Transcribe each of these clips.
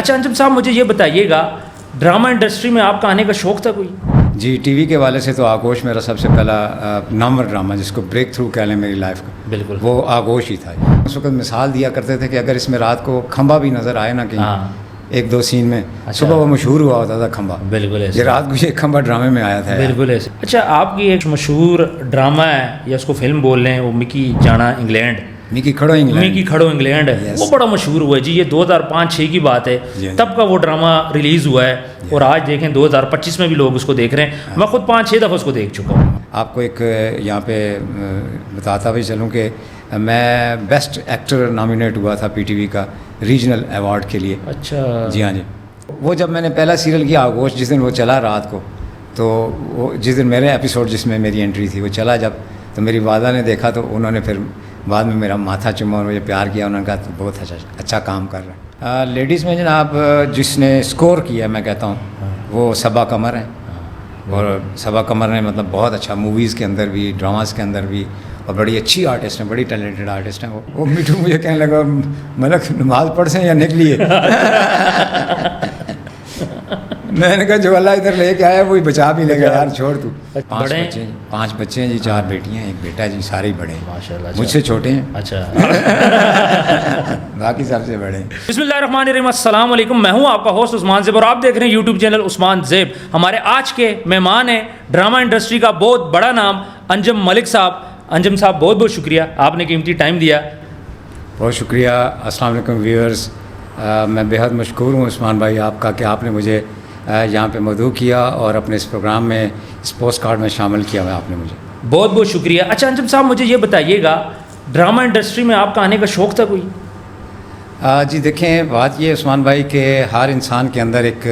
اچھا انجم صاحب مجھے یہ بتائیے گا ڈرامہ انڈسٹری میں آپ کا آنے کا شوق تھا کوئی؟ جی ٹی وی کے حوالے سے تو آغوش میرا سب سے پہلا نامور ڈرامہ جس کو بریک تھرو کہہ لیں میری لائف کا، بالکل وہ آغوش ہی تھا۔ اس وقت مثال دیا کرتے تھے کہ اگر اس میں رات کو کھمبا بھی نظر آئے نا کہیں ایک دو سین میں، صبح وہ مشہور ہوا ہوتا تھا کھمبا، بالکل یہ رات کو یہ کھمبا ڈرامے میں آیا تھا۔ بالکل ایسے۔ اچھا آپ کی ایک مشہور ڈرامہ ہے یا اس کو فلم بول لیں، وہ مکی جانا انگلینڈ، مکی کھڑو انگلینڈ، مکی کھڑو انگلینڈ ہے، وہ بڑا مشہور ہوا ہے جی، یہ 2005-6 کی بات ہے، تب کا وہ ڈرامہ ریلیز ہوا ہے اور آج دیکھیں 2025 میں بھی لوگ اس کو دیکھ رہے ہیں۔ میں خود 5-6 دفعہ اس کو دیکھ چکا ہوں۔ آپ کو ایک یہاں پہ بتاتا بھی چلوں کہ میں بیسٹ ایکٹر نامینیٹ ہوا تھا پی ٹی وی کا ریجنل ایوارڈ کے لیے۔ اچھا جی ہاں جی، وہ جب میں نے پہلا سیریل کیا آغوش، جس دن وہ چلا رات کو، تو وہ جس دن میرے ایپیسوڈ جس میں میری انٹری تھی وہ چلا جب، تو میری والدہ نے دیکھا تو انہوں نے پھر بعد میں میرا ماتھا چوما اور مجھے پیار کیا، انہوں نے کہا تو بہت اچھا کام کر رہا ہے۔ لیڈیز میں جناب جس نے اسکور کیا میں کہتا ہوں وہ صبا قمر ہیں، اور صبا قمر نے مطلب بہت اچھا موویز کے اندر بھی ڈراماز کے اندر بھی، اور بڑی اچھی آرٹسٹ ہیں، بڑی ٹیلنٹڈ آرٹسٹ ہیں وہ میٹھو مجھے کہنے لگا ملک نماز پڑھ سے یا نکلی ہے میں نے کہا جو اللہ ادھر لے کے آیا وہی بچا بھی لے گا یار، چھوڑ تو۔ 5 بچے ہیں جی، 4 بیٹیاں ہیں، 1 بیٹا ہے جی، سارے ہی بڑے ہیں ماشاءاللہ، مجھ سے چھوٹے ہیں، اچھا باقی سب سے بڑے ہیں۔ بسم اللہ الرحمن الرحیم، السلام علیکم، میں ہوں آپ کا ہوسٹ عثمان زیب اور آپ دیکھ رہے ہیں یوٹیوب چینل عثمان زیب۔ ہمارے آج کے مہمان ہیں ڈرامہ انڈسٹری کا بہت بڑا نام انجم ملک صاحب۔ انجم صاحب بہت بہت شکریہ، آپ نے قیمتی ٹائم دیا۔ بہت شکریہ۔ السلام علیکم ویورز، میں بےحد مشکور ہوں عثمان بھائی آپ کا کہ آپ نے مجھے یہاں پہ مدعو کیا اور اپنے اس پروگرام میں اس پوسٹ کارڈ میں شامل کیا ہوا آپ نے مجھے، بہت بہت شکریہ۔ اچھا انجم صاحب مجھے یہ بتائیے گا ڈرامہ انڈسٹری میں آپ کا آنے کا شوق تھا کوئی؟ جی دیکھیں بات یہ عثمان بھائی کہ ہر انسان کے اندر ایک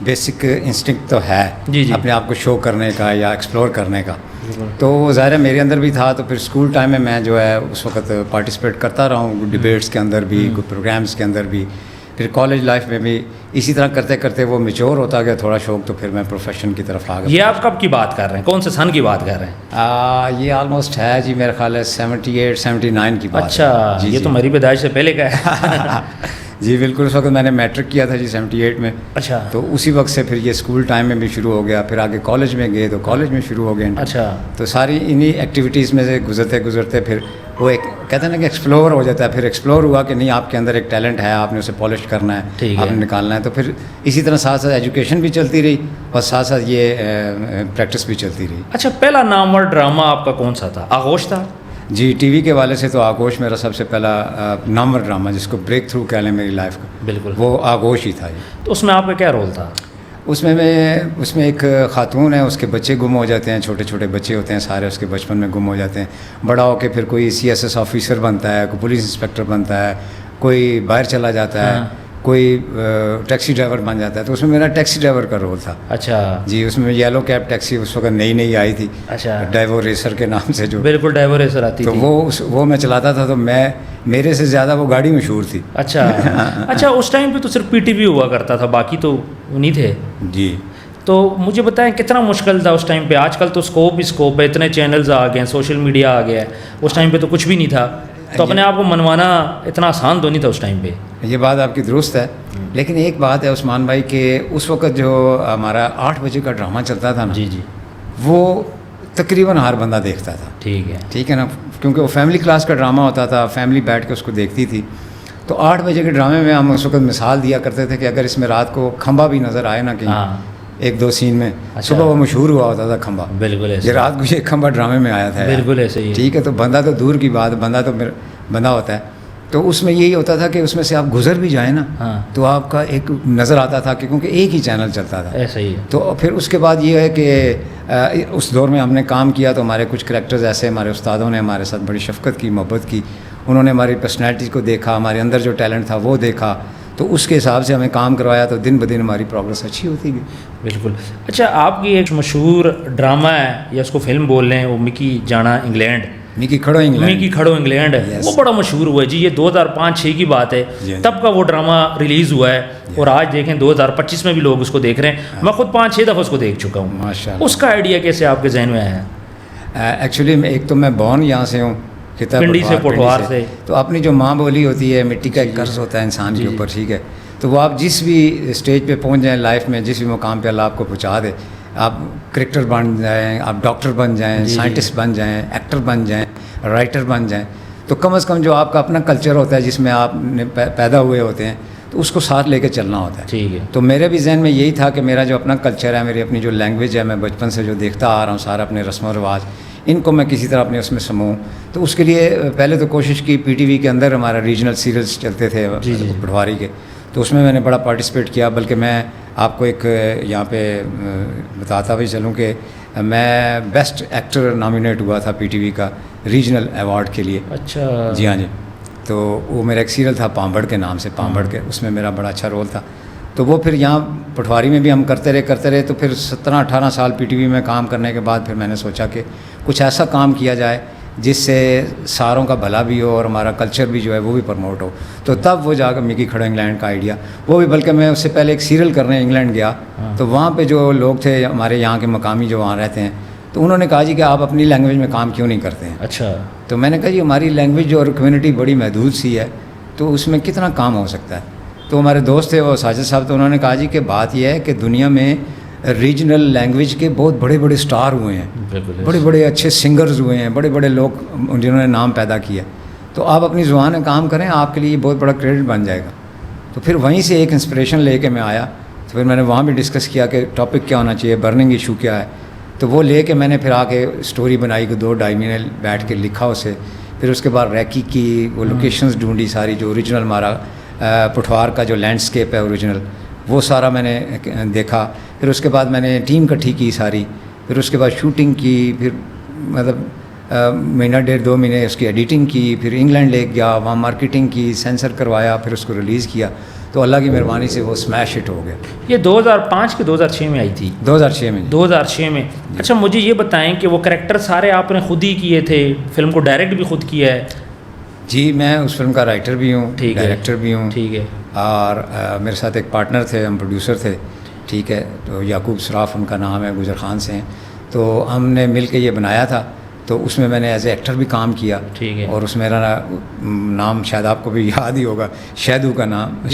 بیسک انسٹنکٹ تو ہے جی اپنے آپ کو شو کرنے کا یا ایکسپلور کرنے کا، تو وہ ظاہر ہے میرے اندر بھی تھا۔ تو پھر اسکول ٹائم میں میں جو ہے اس وقت پارٹیسپیٹ کرتا رہا ہوں ڈبیٹس کے اندر بھی، کوئی پروگرامس کے اندر بھی، پھر کالج لائف میں بھی اسی طرح کرتے کرتے وہ میچور ہوتا گیا تھوڑا شوق، تو پھر میں پروفیشن کی طرف آ گیا۔ یہ آپ کب کی بات کر رہے ہیں، کون سے سن کی بات کر رہے ہیں؟ یہ آلموسٹ ہے جی میرا خیال ہے 78-79 کی بات۔ اچھا یہ تو میری پیدائش سے پہلے کا ہے۔ جی بالکل، اس وقت میں نے میٹرک کیا تھا جی 78 میں۔ اچھا تو اسی وقت سے پھر یہ اسکول ٹائم میں بھی شروع ہو گیا، پھر آگے کالج میں گئے تو کالج میں شروع ہو گئے۔ اچھا تو ساری انہی ایکٹیویٹیز میں سے گزرتے پھر وہ ایک کہتے ہیں نا کہ ایکسپلور ہو جاتا ہے، پھر ایکسپلور ہوا کہ نہیں آپ کے اندر ایک ٹیلنٹ ہے، آپ نے اسے پالش کرنا ہے، آپ نے نکالنا ہے۔ تو پھر اسی طرح ساتھ ساتھ ایجوکیشن بھی چلتی رہی اور ساتھ ساتھ یہ پریکٹس بھی چلتی رہی۔ اچھا پہلا نامور ڈرامہ آپ کا کون سا تھا؟ آغوش تھا؟ جی ٹی وی کے حوالے سے تو آغوش میرا سب سے پہلا نامور ڈرامہ جس کو بریک تھرو کہہ لیں میری لائف کا، بالکل وہ آغوش ہی تھا جی۔ تو اس میں آپ کا کیا رول تھا؟ اس میں ایک خاتون ہے، اس کے بچے گم ہو جاتے ہیں، چھوٹے چھوٹے بچے ہوتے ہیں سارے، اس کے بچپن میں گم ہو جاتے ہیں، بڑا ہو کے پھر کوئی CSS آفیسر بنتا ہے، کوئی پولیس انسپیکٹر بنتا ہے، کوئی باہر چلا جاتا ہے، کوئی ٹیکسی ڈرائیور بن جاتا ہے۔ تو اس میں میرا ٹیکسی ڈرائیور کا رول تھا۔ اچھا جی اس میں یلو کیب ٹیکسی اس وقت نئی آئی تھی، اچھا ڈائیور ریسر کے نام سے، جو بالکل ڈائیور ریسر آتی تو تھی، وہ میں چلاتا تھا، تو میرے سے زیادہ وہ گاڑی مشہور تھی۔ اچھا اچھا اس ٹائم پہ تو صرف پی ٹی وی ہوا کرتا تھا، باقی تو نہیں تھے۔ جی تو مجھے بتائیں کتنا مشکل تھا اس ٹائم پہ؟ آج کل تو اسکوپ ہے، اتنے چینلز آ گئے ہیں، سوشل میڈیا آ گیا ہے، اس ٹائم پہ تو کچھ بھی نہیں تھا، تو اپنے آپ کو منوانا اتنا آسان تو نہیں تھا اس ٹائم پہ۔ یہ بات آپ کی درست ہے، لیکن ایک بات ہے عثمان بھائی کہ اس وقت جو ہمارا 8 بجے کا ڈرامہ چلتا تھا نا، جی جی وہ تقریباً ہر بندہ دیکھتا تھا، ٹھیک ہے نا، کیونکہ وہ فیملی کلاس کا ڈرامہ ہوتا تھا، فیملی بیٹھ کے اس کو دیکھتی تھی۔ تو 8 بجے کے ڈرامے میں ہم اس وقت مثال دیا کرتے تھے کہ اگر اس میں رات کو کھمبا بھی نظر آئے نا کہیں ایک دو سین میں، صبح وہ مشہور ہوا ہوتا تھا کھمبا، بالکل یہ رات کو یہ کھمبا ڈرامے میں آیا تھا، بالکل ایسے ہی، ٹھیک ہے۔ تو بندہ تو دور کی بات، بندہ تو بندہ ہوتا ہے، تو اس میں یہی ہوتا تھا کہ اس میں سے آپ گزر بھی جائیں نا تو آپ کا ایک نظر آتا تھا کہ کیونکہ ایک ہی چینل چلتا تھا، ایسا ہی۔ تو پھر اس کے بعد یہ ہے کہ اس دور میں ہم نے کام کیا تو ہمارے کچھ کریکٹرز ایسے، ہمارے استادوں نے ہمارے ساتھ بڑی شفقت کی، محبت کی، انہوں نے ہماری پرسنالٹی کو دیکھا، ہمارے اندر جو ٹیلنٹ تھا وہ دیکھا، تو اس کے حساب سے ہمیں کام کروایا، تو دن بدن ہماری پروگرس اچھی ہوتی گئی۔ بالکل۔ اچھا آپ کی ایک مشہور ڈرامہ ہے یا اس کو فلم بول لیں، وہ مکی جانا انگلینڈ، مکی کھڑو انگلینڈ ہے، وہ بڑا مشہور ہوا ہے جی، یہ 2005-6 کی بات ہے، تب کا وہ ڈرامہ ریلیز ہوا ہے اور آج دیکھیں 2025 میں بھی لوگ اس کو دیکھ رہے ہیں۔ میں خود 5-6 دفعہ اس کو دیکھ چکا ہوں۔ ماشاءاللہ۔ اس کا آئیڈیا کیسے آپ کے ذہن میں آیا ہے؟ ایکچولی ایک تو میں بورن یہاں سے ہوں، پنڈی سے، پٹوار سے، تو اپنی جو ماں بولی ہوتی ہے، مٹی کا ایک قرض ہوتا ہے انسان کے اوپر، ٹھیک ہے، تو وہ آپ جس بھی اسٹیج پہ پہنچ جائیں لائف میں، جس بھی مقام پہ اللہ آپ کو پہنچا دے، آپ کرکٹر بن جائیں، آپ ڈاکٹر بن جائیں، سائنٹسٹ بن جائیں، ایکٹر بن جائیں، رائٹر بن جائیں، تو کم از کم جو آپ کا اپنا کلچر ہوتا ہے جس میں آپ نے پیدا ہوئے ہوتے ہیں، تو اس کو ساتھ لے کے چلنا ہوتا ہے. ٹھیک ہے. تو میرے بھی ذہن میں یہی تھا کہ میرا جو اپنا کلچر ہے، میری اپنی جو لینگویج ہے، میں بچپن سے جو دیکھتا آ رہا ہوں سارا اپنے رسم و رواج، ان کو میں کسی طرح اپنے اس میں سموں. تو اس کے لیے پہلے تو کوشش کی، پی ٹی وی کے اندر ہمارا ریجنل سیریلس چلتے تھے پٹواری کے، تو اس میں نے بڑا پارٹیسپیٹ کیا. بلکہ میں آپ کو ایک یہاں پہ بتاتا بھی چلوں کہ میں بیسٹ ایکٹر نامینیٹ ہوا تھا پی ٹی وی کا ریجنل ایوارڈ کے لیے. اچھا. جی ہاں جی. تو وہ میرا ایک سیریل تھا پامبڑ کے نام سے، پامبڑ کے، اس میں میرا بڑا اچھا رول تھا. تو وہ پھر یہاں پٹواری میں بھی ہم کرتے رہے. تو پھر 17-18 سال پی ٹی وی میں کام کرنے کے بعد پھر میں نے سوچا کہ کچھ ایسا کام کیا جائے جس سے ساروں کا بھلا بھی ہو اور ہمارا کلچر بھی جو ہے وہ بھی پروموٹ ہو. تو تب وہ جا کر مکی کھڑو انگلینڈ کا آئیڈیا، وہ بھی بلکہ میں اس سے پہلے ایک سیریل کرنے انگلینڈ گیا. تو وہاں پہ جو لوگ تھے ہمارے یہاں کے مقامی جو وہاں رہتے ہیں، تو انہوں نے کہا جی کہ آپ اپنی لینگویج میں کام کیوں نہیں کرتے ہیں. اچھا. تو میں نے کہا جی ہماری لینگویج اور کمیونٹی بڑی محدود سی ہے، تو اس میں کتنا کام ہو سکتا ہے. تو ہمارے دوست تھے وہ ساجد صاحب، تو انہوں نے کہا جی کہ بات یہ ہے کہ دنیا میں ریجنل لینگویج کے بہت بڑے بڑے سٹار ہوئے ہیں، بڑے بڑے اچھے سنگرز ہوئے ہیں، بڑے بڑے لوگ جنہوں نے نام پیدا کیا. تو آپ اپنی زبان میں کام کریں، آپ کے لیے یہ بہت بڑا کریڈٹ بن جائے گا. تو پھر وہیں سے ایک انسپریشن لے کے میں آیا. تو پھر میں نے وہاں بھی ڈسکس کیا کہ ٹاپک کیا ہونا چاہیے، برننگ ایشو کیا ہے. تو وہ لے کے میں نے پھر آ کے اسٹوری بنائی کہ 2-2.5 مہینے بیٹھ کے لکھا اسے. پھر اس کے بعد ریکی کی، وہ لوکیشنز ڈھونڈی ساری، جو اوریجنل ہمارا پٹھوار کا جو لینڈسکیپ ہے اوریجنل، وہ سارا میں نے دیکھا. پھر اس کے بعد میں نے ٹیم اکٹھی کی ساری. پھر اس کے بعد شوٹنگ کی، پھر مطلب 1.5-2 مہینے اس کی ایڈیٹنگ کی. پھر انگلینڈ لے گیا، وہاں مارکیٹنگ کی، سینسر کروایا، پھر اس کو ریلیز کیا. تو اللہ کی مہربانی سے وہ اسمیش ہٹ ہو گیا. یہ 2005 کے 2006 میں آئی تھی؟ 2006 میں. 2006 میں. اچھا مجھے یہ بتائیں کہ وہ کریکٹر سارے آپ نے خود ہی کیے تھے؟ فلم کو ڈائریکٹ بھی خود کیا ہے؟ جی میں اس فلم کا رائٹر بھی ہوں، ڈائریکٹر بھی ہوں. ٹھیک ہے. اور میرے ساتھ ایک پارٹنر تھے، ہم پروڈیوسر تھے. ٹھیک ہے. تو یعقوب سراف ان کا نام ہے، گجر خان سے ہیں. تو ہم نے مل کے یہ بنایا تھا. تو اس میں نے ایز اے ایکٹر بھی کام کیا. ٹھیک ہے. اور اس میرا نام شاید آپ کو بھی یاد ہی ہوگا، شیدو کا نام،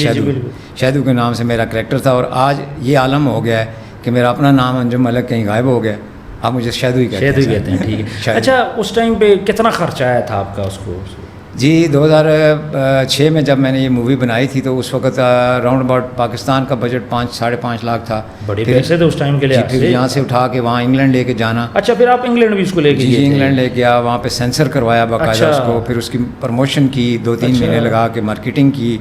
شیدو کے نام سے میرا کریکٹر تھا. اور آج یہ عالم ہو گیا ہے کہ میرا اپنا نام انجم ملک کہیں غائب ہو گیا، آپ مجھے شیدو ہی کہتے ہیں. ٹھیک ہے. اچھا اس ٹائم پہ کتنا خرچہ آیا تھا آپ کا اس کو؟ جی 2006 میں جب میں نے یہ مووی بنائی تھی تو اس وقت راؤنڈ اباؤٹ پاکستان کا بجٹ 5-5.5 لاکھ تھا. بڑے پیسے تھے اس ٹائم کے لیے. پھر یہاں سے اٹھا کے وہاں انگلینڈ لے کے جانا. اچھا پھر آپ انگلینڈ بھی اس کو لے کے؟ جی انگلینڈ لے گیا، وہاں پہ سینسر کروایا باقاعدہ اس کو. پھر اس کی پروموشن کی، 2-3 مہینے لگا کے مارکیٹنگ کی.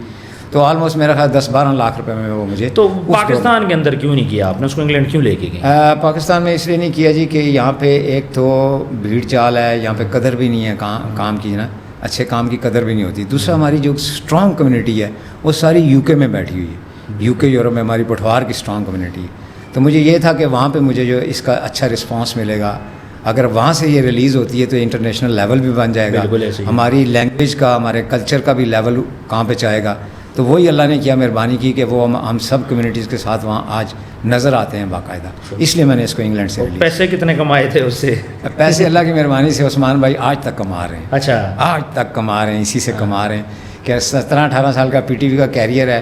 تو آلموسٹ میرا خیال 10-12 لاکھ روپے میں وہ مجھے. تو پاکستان کے اندر کیوں نہیں کیا آپ نے اس کو؟ انگلینڈ کیوں لے کے گئے؟ پاکستان میں اس لیے نہیں کیا جی کہ یہاں پہ ایک تو بھیڑ چال ہے، یہاں پہ قدر بھی نہیں ہے کام کی نا، اچھے کام کی قدر بھی نہیں ہوتی. دوسرا ہماری جو اسٹرانگ کمیونٹی ہے وہ ساری یو کے میں بیٹھی ہوئی ہے. یو کے یورپ میں ہماری پٹھوار کی اسٹرانگ کمیونٹی ہے. تو مجھے یہ تھا کہ وہاں پہ مجھے جو اس کا اچھا رسپانس ملے گا، اگر وہاں سے یہ ریلیز ہوتی ہے تو انٹرنیشنل لیول بھی بن جائے گا، ہماری لینگویج کا، ہمارے کلچر کا بھی لیول کہاں پہ چاہے گا. تو وہی اللہ نے کیا مہربانی کی کہ وہ ہم سب کمیونٹیز کے ساتھ وہاں آج نظر آتے ہیں باقاعدہ. اس لیے میں نے اس کو انگلینڈ سے ریلیز. پیسے کتنے کمائے تھے اس سے؟ پیسے اللہ کی مہربانی سے عثمان بھائی آج تک کما رہے ہیں. اچھا آج تک کما رہے ہیں، اسی سے کما رہے ہیں. کہ 17-18 سال کا پی ٹی وی کا کیریئر ہے،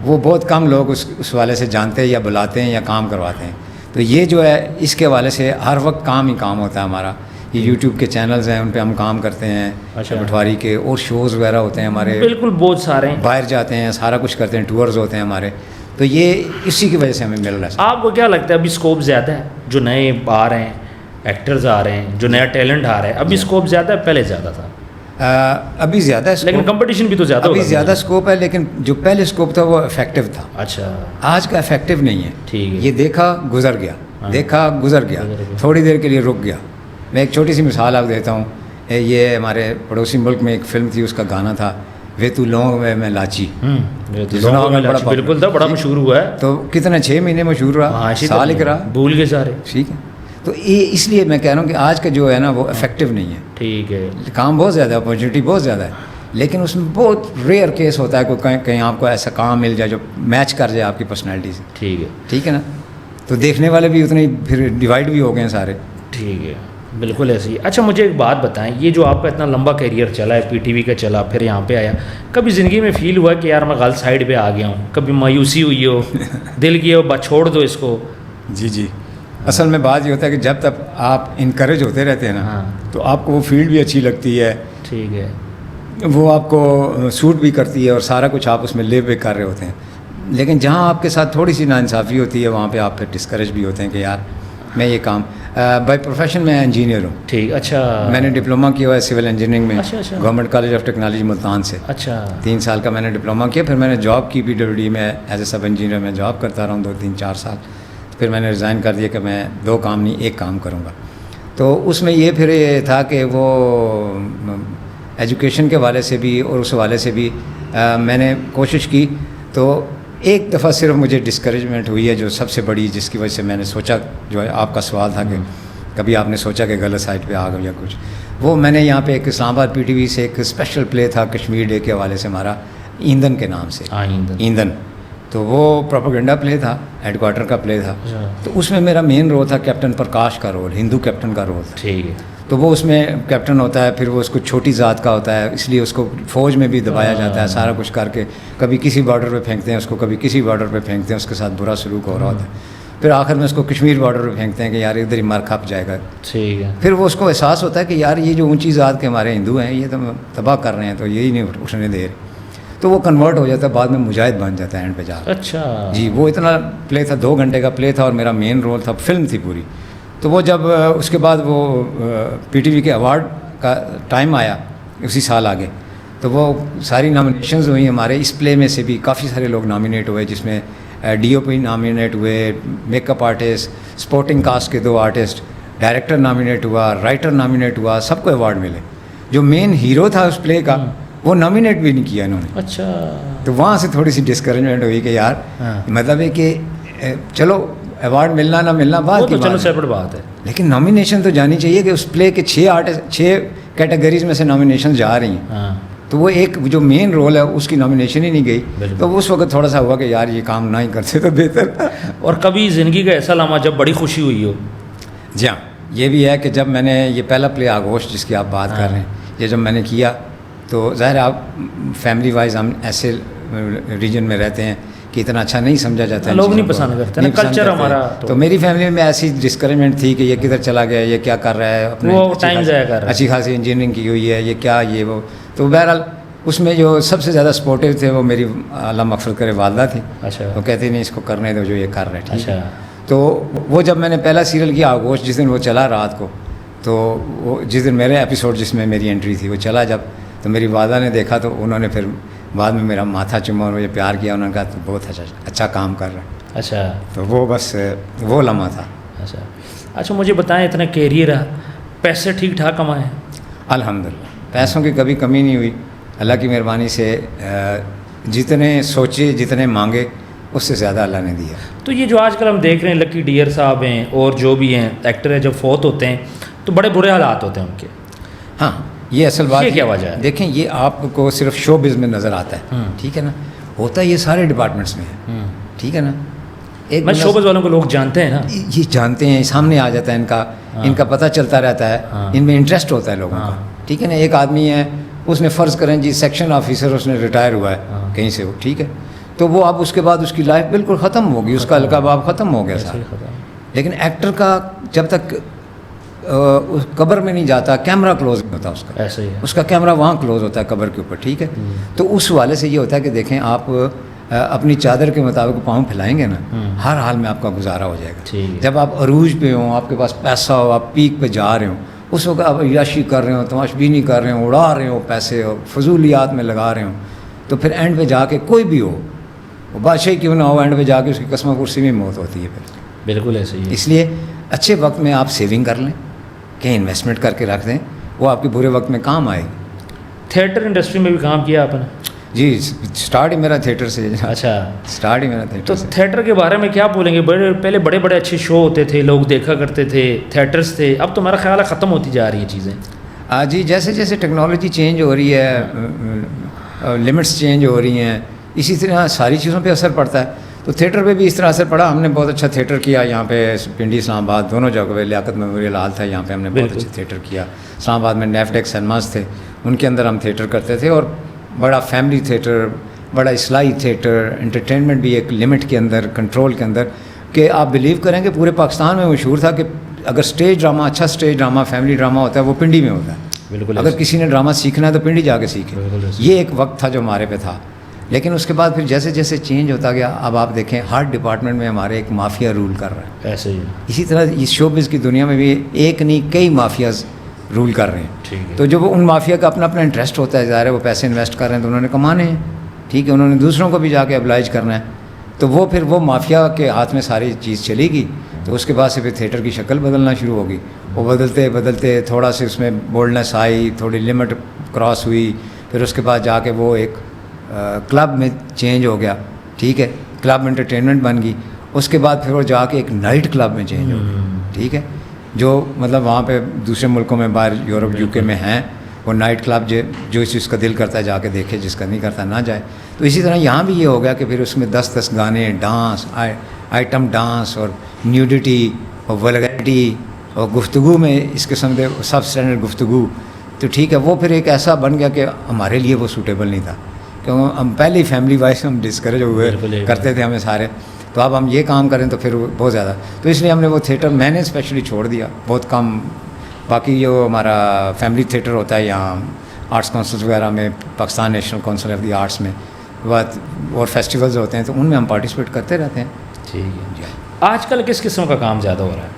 وہ بہت کم لوگ اس والے سے جانتے ہیں یا بلاتے ہیں یا کام کرواتے ہیں. تو یہ جو ہے اس کے حوالے سے ہر وقت کام ہی کام ہوتا ہے ہمارا. یہ یوٹیوب کے چینلز ہیں، ان پہ ہم کام کرتے ہیں. پٹواری کے اور شوز وغیرہ ہوتے ہیں ہمارے، بالکل بہت سارے، باہر جاتے ہیں، سارا کچھ کرتے ہیں، ٹورز ہوتے ہیں ہمارے. تو یہ اسی کی وجہ سے ہمیں مل رہا ہے. آپ کو کیا لگتا ہے ابھی اسکوپ زیادہ ہے؟ جو نئے آ رہے ہیں ایکٹرز آ رہے ہیں، جو نیا ٹیلنٹ آ رہا ہے، ابھی اسکوپ زیادہ ہے پہلے زیادہ تھا؟ ابھی زیادہ ہے، لیکن کمپٹیشن بھی تو زیادہ، ابھی زیادہ اسکوپ ہے، لیکن جو پہلے اسکوپ تھا وہ افیکٹو تھا. اچھا آج کا افیکٹو نہیں ہے. ٹھیک ہے. یہ دیکھا گزر گیا، دیکھا گزر گیا، تھوڑی دیر کے لیے رک گیا. میں ایک چھوٹی سی مثال آپ دیتا ہوں. یہ ہمارے پڑوسی ملک میں ایک فلم تھی، اس کا گانا تھا وے تو لونگ میں لاچی. بالکل تھا، بڑا مشہور ہوا ہے. تو کتنے 6 مہینے مشہور رہا، سال ایک رہا، بھول گئے سارے. ٹھیک ہے. تو یہ اس لیے میں کہہ رہا ہوں کہ آج کا جو ہے نا وہ افیکٹو نہیں ہے. ٹھیک ہے. کام بہت زیادہ ہے، اپارچونیٹی بہت زیادہ ہے، لیکن اس میں بہت ریئر کیس ہوتا ہے کوئی کہیں آپ کو ایسا کام مل جائے جو میچ کر جائے آپ کی پرسنالٹی سے. ٹھیک ہے. ٹھیک ہے نا. تو دیکھنے والے بھی اتنے پھر ڈیوائڈ بھی ہو گئے ہیں سارے. ٹھیک ہے. بالکل ایسے ہی. اچھا مجھے ایک بات بتائیں, یہ جو آپ کا اتنا لمبا کیریئر چلا ہے, پی ٹی وی کا چلا, پھر یہاں پہ آیا, کبھی زندگی میں فیل ہوا کہ یار میں غلط سائڈ پہ آ گیا ہوں, کبھی مایوسی ہوئی ہو, دل کیا ہو چھوڑ دو اس کو؟ جی اصل میں بات یہ ہوتا ہے کہ جب تک آپ انکریج ہوتے رہتے ہیں نا, ہاں تو آپ کو وہ فیلڈ بھی اچھی لگتی ہے, ٹھیک ہے, وہ آپ کو سوٹ بھی کرتی ہے اور سارا کچھ آپ اس میں لیو بھی کر رہے ہوتے ہیں. لیکن جہاں آپ کے ساتھ تھوڑی سی ناانصافی ہوتی ہے وہاں پہ آپ پھر ڈسکریج بھی ہوتے ہیں کہ یار میں یہ کام بائی پروفیشن میں انجینئر ہوں. ٹھیک, اچھا, میں نے ڈپلوما کیا ہوا ہے سول انجینئرنگ میں, اچھا government college of technology Multan سے. اچھا 3 سال کا میں نے ڈپلوما کیا, پھر میں نے جاب کی PWD میں ایز اے سب انجینئر میں جاب کرتا رہا ہوں 2-3-4 سال. پھر میں نے ریزائن کر دیا کہ میں 2 کام نہیں 1 کام کروں گا. تو اس میں یہ پھر یہ تھا کہ وہ ایجوکیشن کے حوالے سے بھی اور اس حوالے سے بھی میں نے کوشش کی. تو ایک دفعہ صرف مجھے ڈسکریجمنٹ ہوئی ہے جو سب سے بڑی, جس کی وجہ سے میں نے سوچا, جو ہے آپ کا سوال تھا کہ کبھی آپ نے سوچا کہ غلط سائٹ پہ آ گئے یا کچھ, وہ میں نے یہاں پہ ایک اسلام آباد PTV سے ایک اسپیشل پلے تھا کشمیر ڈے کے حوالے سے ہمارا, ایندھن کے نام سے, ایندھن. تو وہ پروپیگنڈا پلے تھا, ہیڈ کوارٹر کا پلے تھا. تو اس میں میرا مین رول تھا کیپٹن پرکاش کا رول, ہندو کیپٹن کا رول تھا. ٹھیک ہے. تو وہ اس میں کیپٹن ہوتا ہے, پھر وہ اس کو چھوٹی ذات کا ہوتا ہے, اس لیے اس کو فوج میں بھی دبایا جاتا ہے, سارا کچھ کر کے کبھی کسی بارڈر پہ پھینکتے ہیں اس کو, کبھی کسی بارڈر پہ پھینکتے ہیں, اس کے ساتھ برا سلوک ہو رہا ہوتا ہے. پھر آخر میں اس کو کشمیر بارڈر پہ پھینکتے ہیں کہ یار ادھر ہی مار کھپ جائے گا. ٹھیک ہے. پھر وہ اس کو احساس ہوتا ہے کہ یار یہ جو اونچی ذات کے ہمارے ہندو ہیں یہ تو تباہ کر رہے ہیں, تو یہی نہیں اٹھنے دے رہے. تو وہ کنورٹ ہو جاتا ہے, بعد میں مجاہد بن جاتا ہے اینڈ پہ جا. اچھا جی, وہ اتنا پلے تھا, 2 گھنٹے کا پلے تھا اور میرا مین رول تھا, فلم تھی پوری. تو وہ جب اس کے بعد وہ PTV کے ایوارڈ کا ٹائم آیا اسی سال آگے, تو وہ ساری نامینیشنز ہوئی ہمارے اس پلے میں سے بھی کافی سارے لوگ نامینیٹ ہوئے, جس میں DOP نامینیٹ ہوئے, make up artist, supporting cost کے 2 آرٹسٹ, ڈائریکٹر نامینیٹ ہوا, رائٹر نامینیٹ ہوا, سب کو ایوارڈ ملے. جو مین ہیرو تھا اس پلے کا وہ نامینیٹ بھی نہیں کیا انہوں نے. اچھا. تو وہاں سے تھوڑی سی ڈسکریجمنٹ ہوئی کہ یار مطلب ہے کہ چلو ایوارڈ ملنا نہ ملنا بات کی چلو سیپریٹ بات ہے, لیکن نامینیشن تو جانی چاہیے کہ اس پلے کے 6 کیٹیگریز میں سے نامینیشن جا رہی ہیں. تو وہ ایک جو مین رول ہے اس کی نامینیشن ہی نہیں گئی. تو اس وقت تھوڑا سا ہوا کہ یار یہ کام نہ ہی کرتے تو بہتر. اور کبھی زندگی کا ایسا لمحہ جب بڑی خوشی ہوئی ہو؟ جی ہاں, یہ بھی ہے کہ جب میں نے یہ پہلا پلے آغوش جس کی آپ بات کر رہے ہیں, یہ جب میں نے کیا تو ظاہر آپ فیملی وائز ہم ایسے ریجن میں رہتے ہیں کہ اتنا اچھا نہیں سمجھا جاتا ہے, لوگ نہیں پسند کرتے نا, کلچر ہمارا. تو میری فیملی میں ایسی ڈسکریجمنٹ تھی کہ یہ کدھر چلا گیا, یہ کیا کر رہا ہے, اپنے اچھی خاصی انجینئرنگ کی ہوئی ہے, یہ کیا یہ وہ. تو بہرحال اس میں جو سب سے زیادہ سپورٹیو تھے وہ میری اللہ مغفرت کرے والدہ تھی. اچھا. وہ کہتے نہیں اس کو کرنے دو جو یہ کر رہے ہیں. اچھا. تو وہ جب میں نے پہلا سیریل کیا آغوش, جس دن وہ چلا رات کو, تو وہ جس دن میرے ایپیسوڈ جس میں میری انٹری تھی وہ چلا جب, تو میری والدہ نے دیکھا تو انہوں نے پھر بعد میں میرا ماتھا چوما اور مجھے پیار کیا. انہوں نے کہا تو بہت اچھا کام کر رہا ہے. اچھا. تو وہ بس وہ لمحہ تھا. اچھا مجھے بتائیں, اتنا کیریئر ہے, پیسے ٹھیک ٹھاک کمائے؟ الحمدللہ پیسوں کی کبھی کمی نہیں ہوئی, اللہ کی مہربانی سے جتنے سوچے جتنے مانگے اس سے زیادہ اللہ نے دیا. تو یہ جو آج کل ہم دیکھ رہے ہیں لکی ڈیئر صاحب ہیں اور جو بھی ہیں ایکٹر ہیں, جب فوت ہوتے ہیں تو بڑے برے حالات ہوتے ہیں ان کے. ہاں یہ اصل بات, یہ کیا وجہ ہے؟ دیکھیں یہ آپ کو صرف شو بز میں نظر آتا ہے, ٹھیک ہے نا, ہوتا یہ سارے ڈپارٹمنٹس میں ہے, ٹھیک ہے نا. میں شو بز والوں کو لوگ جانتے ہیں نا, یہ جانتے ہیں, سامنے آ جاتا ہے ان کا پتہ چلتا رہتا ہے, ان میں انٹرسٹ ہوتا ہے لوگوں کا, ٹھیک ہے نا. ایک آدمی ہے, اس نے فرض کریں جی سیکشن آفیسر, اس نے ریٹائر ہوا ہے کہیں سے, وہ ٹھیک ہے, تو وہ اب اس کے بعد اس کی لائف بالکل ختم ہوگی, اس کا القاب ختم ہو گیا سارا. لیکن ایکٹر کا جب تک قبر میں نہیں جاتا کیمرہ کلوز نہیں ہوتا اس کا, ایسے ہی اس کا کیمرہ وہاں کلوز ہوتا ہے قبر کے اوپر, ٹھیک ہے. تو اس حوالے سے یہ ہوتا ہے کہ دیکھیں آپ اپنی چادر کے مطابق پاؤں پھیلائیں گے نا, ہر حال میں آپ کا گزارا ہو جائے گا. جب آپ عروج پہ ہوں, آپ کے پاس پیسہ ہو, آپ پیک پہ جا رہے ہوں, اس وقت آپ عیاشی کر رہے ہو, تماش بینی کر رہے ہو, اڑا رہے ہو پیسے, اور فضولیات میں لگا رہے ہوں, تو پھر اینڈ پہ جا کے کوئی بھی ہو, وہ بادشاہی کیوں نہ ہو, اینڈ پہ جا کے اس کی قسمہ کرسی میں موت ہوتی ہے پھر. بالکل ایسے ہی. اس لیے اچھے وقت میں آپ سیونگ کر لیں, کہیں انویسٹمنٹ کر کے رکھ دیں, وہ آپ کے برے وقت میں کام آئے گی. تھیٹر انڈسٹری میں بھی کام کیا آپ نے؟ جی سٹارٹ ہی میرا تھیٹر سے. اچھا, سٹارٹ ہی میرا تھیٹر. تو تھیٹر کے بارے میں کیا بولیں گے؟ پہلے بڑے بڑے اچھے شو ہوتے تھے, لوگ دیکھا کرتے تھے, تھیٹرز تھے, اب تو میرا خیال ہے ختم ہوتی جا رہی ہیں چیزیں. جی جیسے جیسے ٹیکنالوجی چینج ہو رہی ہے, لمٹس چینج ہو رہی ہیں, اسی طرح ساری چیزوں پہ اثر پڑتا ہے. تو تھیٹر پہ بھی اس طرح اثر پڑا. ہم نے بہت اچھا تھیٹر کیا یہاں پہ پنڈی اسلام آباد دونوں جگہ پہ. لیاقت میموریل ہال تھا یہاں پہ, ہم نے بہت اچھا تھیٹر کیا. اسلام آباد میں نیفڈیک سنیماز تھے, ان کے اندر ہم تھیٹر کرتے تھے, اور بڑا فیملی تھیٹر, بڑا اصلاحی تھیٹر, انٹرٹینمنٹ بھی ایک لمٹ کے اندر, کنٹرول کے اندر, کہ آپ بلیو کریں کہ پورے پاکستان میں مشہور تھا کہ اگر اسٹیج ڈرامہ, اچھا اسٹیج ڈرامہ, فیملی ڈرامہ ہوتا ہے وہ پنڈی میں ہوتا ہے. بالکل. اگر کسی نے ڈرامہ سیکھنا ہے تو پنڈی جا کے سیکھے. یہ ایک وقت تھا جو ہمارے پہ تھا. لیکن اس کے بعد پھر جیسے جیسے چینج ہوتا گیا, اب آپ دیکھیں ہر ڈپارٹمنٹ میں ہمارے ایک مافیا رول کر رہا ہے. ایسے ہی اسی طرح اس شوبز کی دنیا میں بھی ایک نہیں کئی مافیاز رول کر رہے ہیں. تو جو وہ ان مافیا کا اپنا اپنا انٹرسٹ ہوتا ہے, ظاہر ہے وہ پیسے انویسٹ کر رہے ہیں تو انہوں نے کمانے ہیں, ٹھیک ہے, انہوں نے دوسروں کو بھی جا کے ابلائج کرنا ہے. تو وہ پھر وہ مافیا کے ہاتھ میں ساری چیز چلے گی. تو اس کے بعد سے پھر تھیٹر کی شکل بدلنا شروع ہوگی. وہ بدلتے بدلتے تھوڑا سے اس میں بولڈنس آئی, تھوڑی لمٹ کراس ہوئی, پھر اس کے بعد جا کے وہ ایک کلب میں چینج ہو گیا, ٹھیک ہے, کلب انٹرٹینمنٹ بن گئی. اس کے بعد پھر وہ جا کے ایک نائٹ کلب میں چینج ہو گیا, ٹھیک ہے, جو مطلب وہاں پہ دوسرے ملکوں میں باہر یورپ یو کے میں ہیں وہ نائٹ کلب جو اس کا دل کرتا ہے جا کے دیکھے, جس کا نہیں کرتا نہ جائے. تو اسی طرح یہاں بھی یہ ہو گیا کہ پھر اس میں 10 گانے, ڈانس, آئٹم ڈانس, اور نیوڈیٹی اور ولگیرٹی اور گفتگو میں اس قسم کے سب اسٹینڈرڈ گفتگو. تو ٹھیک ہے, وہ پھر ایک ایسا بن گیا کہ ہمارے لیے وہ سوٹیبل نہیں تھا, کیونکہ ہم پہلے ہی فیملی وائز ہم ڈسکریج ہوئے کرتے تھے ہمیں سارے. تو اب ہم یہ کام کریں تو پھر بہت زیادہ, تو اس لیے ہم نے وہ تھیٹر میں نے اسپیشلی چھوڑ دیا, بہت کم. باقی جو ہمارا فیملی تھیٹر ہوتا ہے یہاں آرٹس کونسلز وغیرہ میں, Pakistan national council of the arts میں, بات اور فیسٹیولز ہوتے ہیں تو ان میں ہم پارٹیسپیٹ کرتے رہتے ہیں. ٹھیک ہے جی. آج کل کس قسم کا کام زیادہ ہو رہا ہے,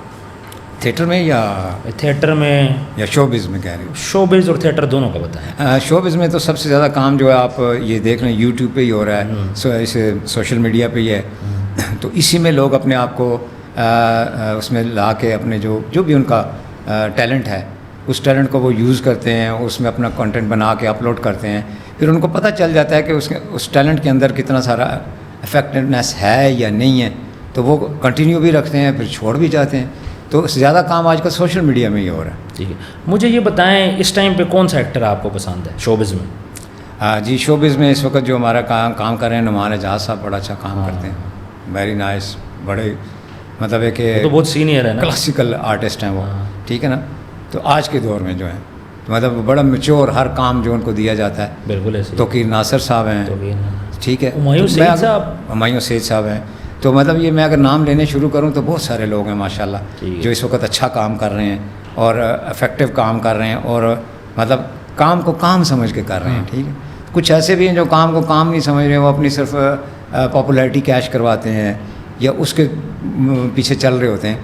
تھیٹر میں یا تھیٹر میں یا شوبز میں کہہ رہے ہو؟ شوبز اور تھیٹر دونوں کا بتائیں. شوبز میں تو سب سے زیادہ کام جو ہے آپ یہ دیکھ لیں یوٹیوب پہ ہی ہو رہا ہے, سوشل میڈیا پہ ہی ہے. تو اسی میں لوگ اپنے آپ کو اس میں لا کے اپنے جو بھی ان کا ٹیلنٹ ہے اس ٹیلنٹ کو وہ یوز کرتے ہیں, اس میں اپنا کنٹینٹ بنا کے اپلوڈ کرتے ہیں. پھر ان کو پتہ چل جاتا ہے کہ اس ٹیلنٹ کے اندر کتنا سارا افیکٹونیس ہے یا نہیں ہے, تو وہ کنٹینیو بھی رکھتے ہیں, پھر چھوڑ بھی جاتے ہیں. تو زیادہ کام آج کل سوشل میڈیا میں ہی ہو رہا ہے. ٹھیک ہے, مجھے یہ بتائیں اس ٹائم پہ کون سا ایکٹر آپ کو پسند ہے شوبز میں؟ جی شوبز میں اس وقت جو ہمارا کام کر رہے ہیں نعمان اعجاز صاحب بڑا اچھا کام کرتے ہیں, ویری نائس, بڑے مطلب ہے کہ تو بہت سینئر ہے نا, کلاسیکل آرٹسٹ ہیں وہ, ٹھیک ہے نا. تو آج کے دور میں جو ہیں مطلب بڑا میچور, ہر کام جو ان کو دیا جاتا ہے. بالکل ایسے. توقیر ناصر صاحب ہیں, ٹھیک ہے, ہمایوں سید صاحب ہیں. تو مطلب یہ میں اگر نام لینے شروع کروں تو بہت سارے لوگ ہیں ماشاءاللہ جو اس وقت اچھا کام کر رہے ہیں اور افیکٹو کام کر رہے ہیں, اور مطلب کام کو کام سمجھ کے کر رہے ہیں, ٹھیک ہے. کچھ ایسے بھی ہیں جو کام کو کام نہیں سمجھ رہے ہیں, وہ اپنی صرف پاپولیرٹی کیش کرواتے ہیں یا اس کے پیچھے چل رہے ہوتے ہیں.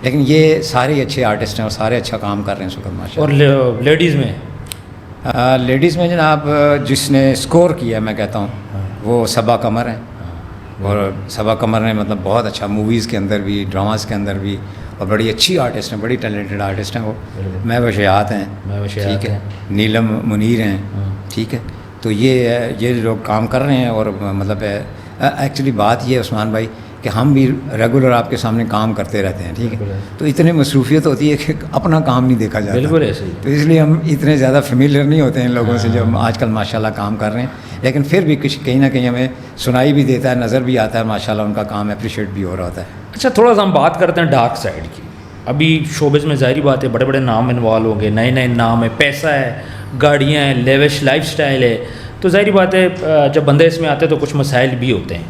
لیکن یہ سارے اچھے آرٹسٹ ہیں اور سارے اچھا کام کر رہے ہیں اس وقت ماشاءاللہ. اور لیڈیز میں جناب جس نے اسکور کیا میں کہتا ہوں وہ صبا قمر ہیں, اور صبا قمر نے مطلب بہت اچھا موویز کے اندر بھی, ڈراماز کے اندر بھی, اور بڑی اچھی آرٹسٹ ہیں, بڑی ٹیلنٹڈ آرٹسٹ ہیں وہ. محوشیات ہیں, ٹھیک ہے, نیلم منیر ہیں, ٹھیک ہے. تو یہ لوگ کام کر رہے ہیں. اور مطلب ایکچولی بات یہ ہے عثمان بھائی کہ ہم بھی ریگولر آپ کے سامنے کام کرتے رہتے ہیں, ٹھیک ہے. تو اتنے مصروفیت ہوتی ہے کہ اپنا کام نہیں دیکھا جاتا. بالکل ایسے ہی. تو اس لیے ہم اتنے زیادہ فیملیئر نہیں ہوتے ہیں ان لوگوں سے جو ہم آج کل ماشاءاللہ کام کر رہے ہیں. لیکن پھر بھی کچھ کہیں نہ کہیں ہمیں سنائی بھی دیتا ہے, نظر بھی آتا ہے ماشاءاللہ, ان کا کام اپریشیٹ بھی ہو رہا ہوتا ہے. اچھا, تھوڑا سا ہم بات کرتے ہیں ڈارک سائڈ کی. ابھی شوبز میں ظاہری بات ہے بڑے بڑے نام انوالو ہو گئے, نئے نئے نام ہے, پیسہ ہے, گاڑیاں ہیں, لیوش لائف سٹائل ہے. تو ظاہری بات ہے جب بندے اس میں آتے ہیں تو کچھ مسائل بھی ہوتے ہیں.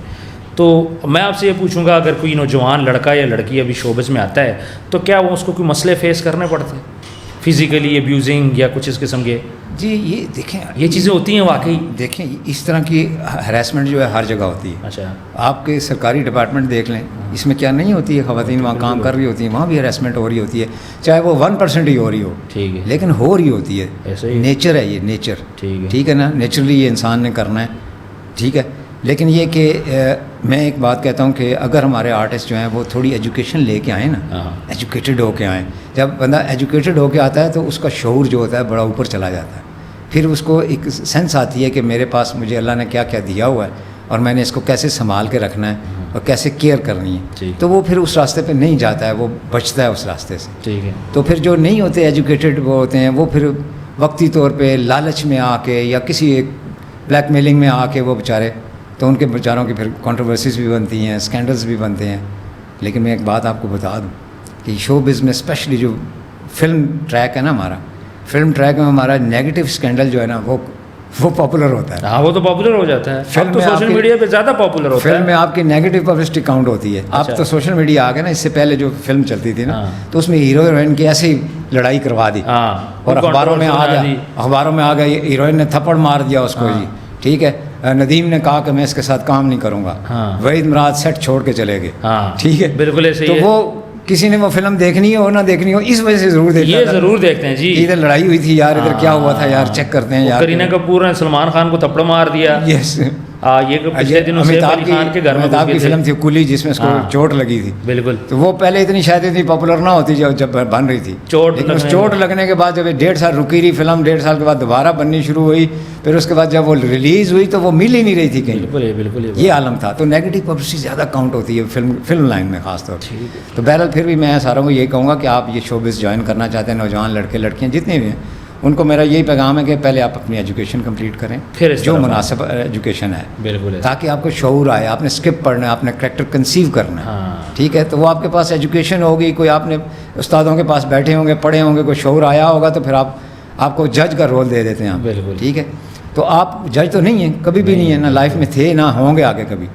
تو میں آپ سے یہ پوچھوں گا, اگر کوئی نوجوان لڑکا یا لڑکی ابھی شوبز میں آتا ہے تو کیا وہ اس کو کوئی مسئلے فیس کرنے پڑتے ہیں, فزیکلی ابیوزنگ یا کچھ اس قسم کے؟ جی یہ دیکھیں, یہ چیزیں ہوتی ہیں واقعی. دیکھیں اس طرح کی ہراسمنٹ جو ہے ہر جگہ ہوتی ہے. اچھا, آپ کے سرکاری ڈپارٹمنٹ دیکھ لیں, اس میں کیا نہیں ہوتی ہے, خواتین وہاں کام کر رہی ہوتی ہیں, وہاں بھی ہراسمنٹ ہو رہی ہوتی ہے, چاہے وہ 1% ہی ہو رہی ہو, ٹھیک ہے, لیکن ہو رہی ہوتی ہے. ایسے ہی نیچر ہے, یہ نیچر, ٹھیک ہے نا, نیچرلی یہ انسان نے کرنا ہے, ٹھیک ہے. لیکن یہ کہ میں ایک بات کہتا ہوں کہ اگر ہمارے آرٹسٹ جو ہیں وہ تھوڑی ایجوکیشن لے کے آئیں نا, ایجوکیٹڈ ہو کے آئیں. جب بندہ ایجوکیٹڈ ہو کے آتا ہے تو اس کا شعور جو ہوتا ہے بڑا اوپر چلا جاتا ہے. پھر اس کو ایک سینس آتی ہے کہ میرے پاس مجھے اللہ نے کیا کیا دیا ہوا ہے اور میں نے اس کو کیسے سنبھال کے رکھنا ہے اور کیسے کیئر کرنی ہے. تو وہ پھر اس راستے پہ نہیں جاتا ہے, وہ بچتا ہے اس راستے سے. ٹھیک ہے. تو پھر جو نہیں ہوتے ایجوکیٹڈ وہ ہوتے ہیں, وہ پھر وقتی طور پہ لالچ میں آ کے یا کسی ایک بلیک میلنگ میں آ کے وہ بیچارے تو ان کے بیچاروں کی پھر کنٹروورسیز بھی بنتی ہیں, اسکینڈلز بھی بنتے ہیں. لیکن میں ایک بات آپ کو بتا دوں کہ شو بز میں اسپیشلی جو فلم ٹریک ہے نا ہمارا, فلم ٹریک میں ہمارا نیگیٹو اسکینڈل جو ہے نا وہ پاپولر ہوتا ہے. ہاں وہ تو پاپولر ہو جاتا ہے, فلم تو میں آپ سوشل کی- میڈیا پہ زیادہ پاپولر ہوتا فلم ہے. میں آپ کی نیگیٹو پبلسٹی کاؤنٹ ہوتی ہے. اچھا. اب تو سوشل میڈیا آ گیا نا, اس سے پہلے جو فلم چلتی تھی نا ہاں. تو اس میں ہیرو ہیروئن کی ایسی لڑائی کروا دی ہاں اور اخباروں میں آ گیا, اخباروں میں آ گیا ہیروئن نے تھپڑ مار دیا اس کو جی, ٹھیک ہے. ندیم نے کہا کہ میں اس کے ساتھ کام نہیں کروں گا, ہاں. وحید مراد سیٹ چھوڑ کے چلے گئے. ہاں ٹھیک ہے, بالکل ایسے تو ہی ہے. وہ کسی نے وہ فلم دیکھنی ہو نہ دیکھنی ہو اس وجہ سے ضرور دیکھتا یہ تھا. ضرور دیکھتے ہیں جی. ادھر لڑائی ہوئی تھی یار, ادھر کیا ہوا تھا یار, چیک کرتے ہیں وہ یار. کرینہ کپور نے سلمان خان کو تھپڑ مار دیا. یس, یہ پچھلے دنوں سیف علی خان کے گھر میں امیتابھ کی گھس گئے فلم تھی کلی جس میں اس کو ہاں. چوٹ لگی تھی. بالکل تو وہ پہلے اتنی شاید اتنی پاپولر نہ ہوتی جب بن رہی تھی. چوٹ لیکن اس لگنے چوٹ لگنے کے بعد جب 1.5 سال رکی رہی فلم, 1.5 سال کے بعد دوبارہ بننی شروع ہوئی, پھر اس کے بعد جب وہ ریلیز ہوئی تو وہ مل ہی نہیں رہی تھی کہیں. بالکل یہ عالم تھا. تو نیگیٹو پبلسٹی زیادہ کاؤنٹ ہوتی ہے فلم لائن میں خاص طور پہ. تو بہرحال پھر بھی میں ساروں کو یہی کہوں گا کہ آپ یہ شو بز جوائن کرنا چاہتے ہیں, نوجوان لڑکے لڑکیاں جتنے بھی ہیں, ان کو میرا یہی پیغام ہے کہ پہلے آپ اپنی ایجوکیشن کمپلیٹ کریں, پھر اس جو طرف مناسب ایجوکیشن ہے, بالکل تاکہ آپ کو شعور آئے. آپ نے اسکرپٹ پڑھنا ہے, آپ نے کریکٹر کنسیو کرنا ہے, ہاں ٹھیک ہے. تو وہ آپ کے پاس ایجوکیشن ہوگی, کوئی آپ نے استادوں کے پاس بیٹھے ہوں گے, پڑھے ہوں گے, کوئی شعور آیا ہوگا, تو پھر آپ کو جج کا رول دے دیتے ہیں آپ. بالکل. ٹھیک ہے, تو آپ جج تو نہیں ہیں, کبھی بھی نہیں ہیں, نہ لائف میں تھے نہ ہوں گے آگے کبھی.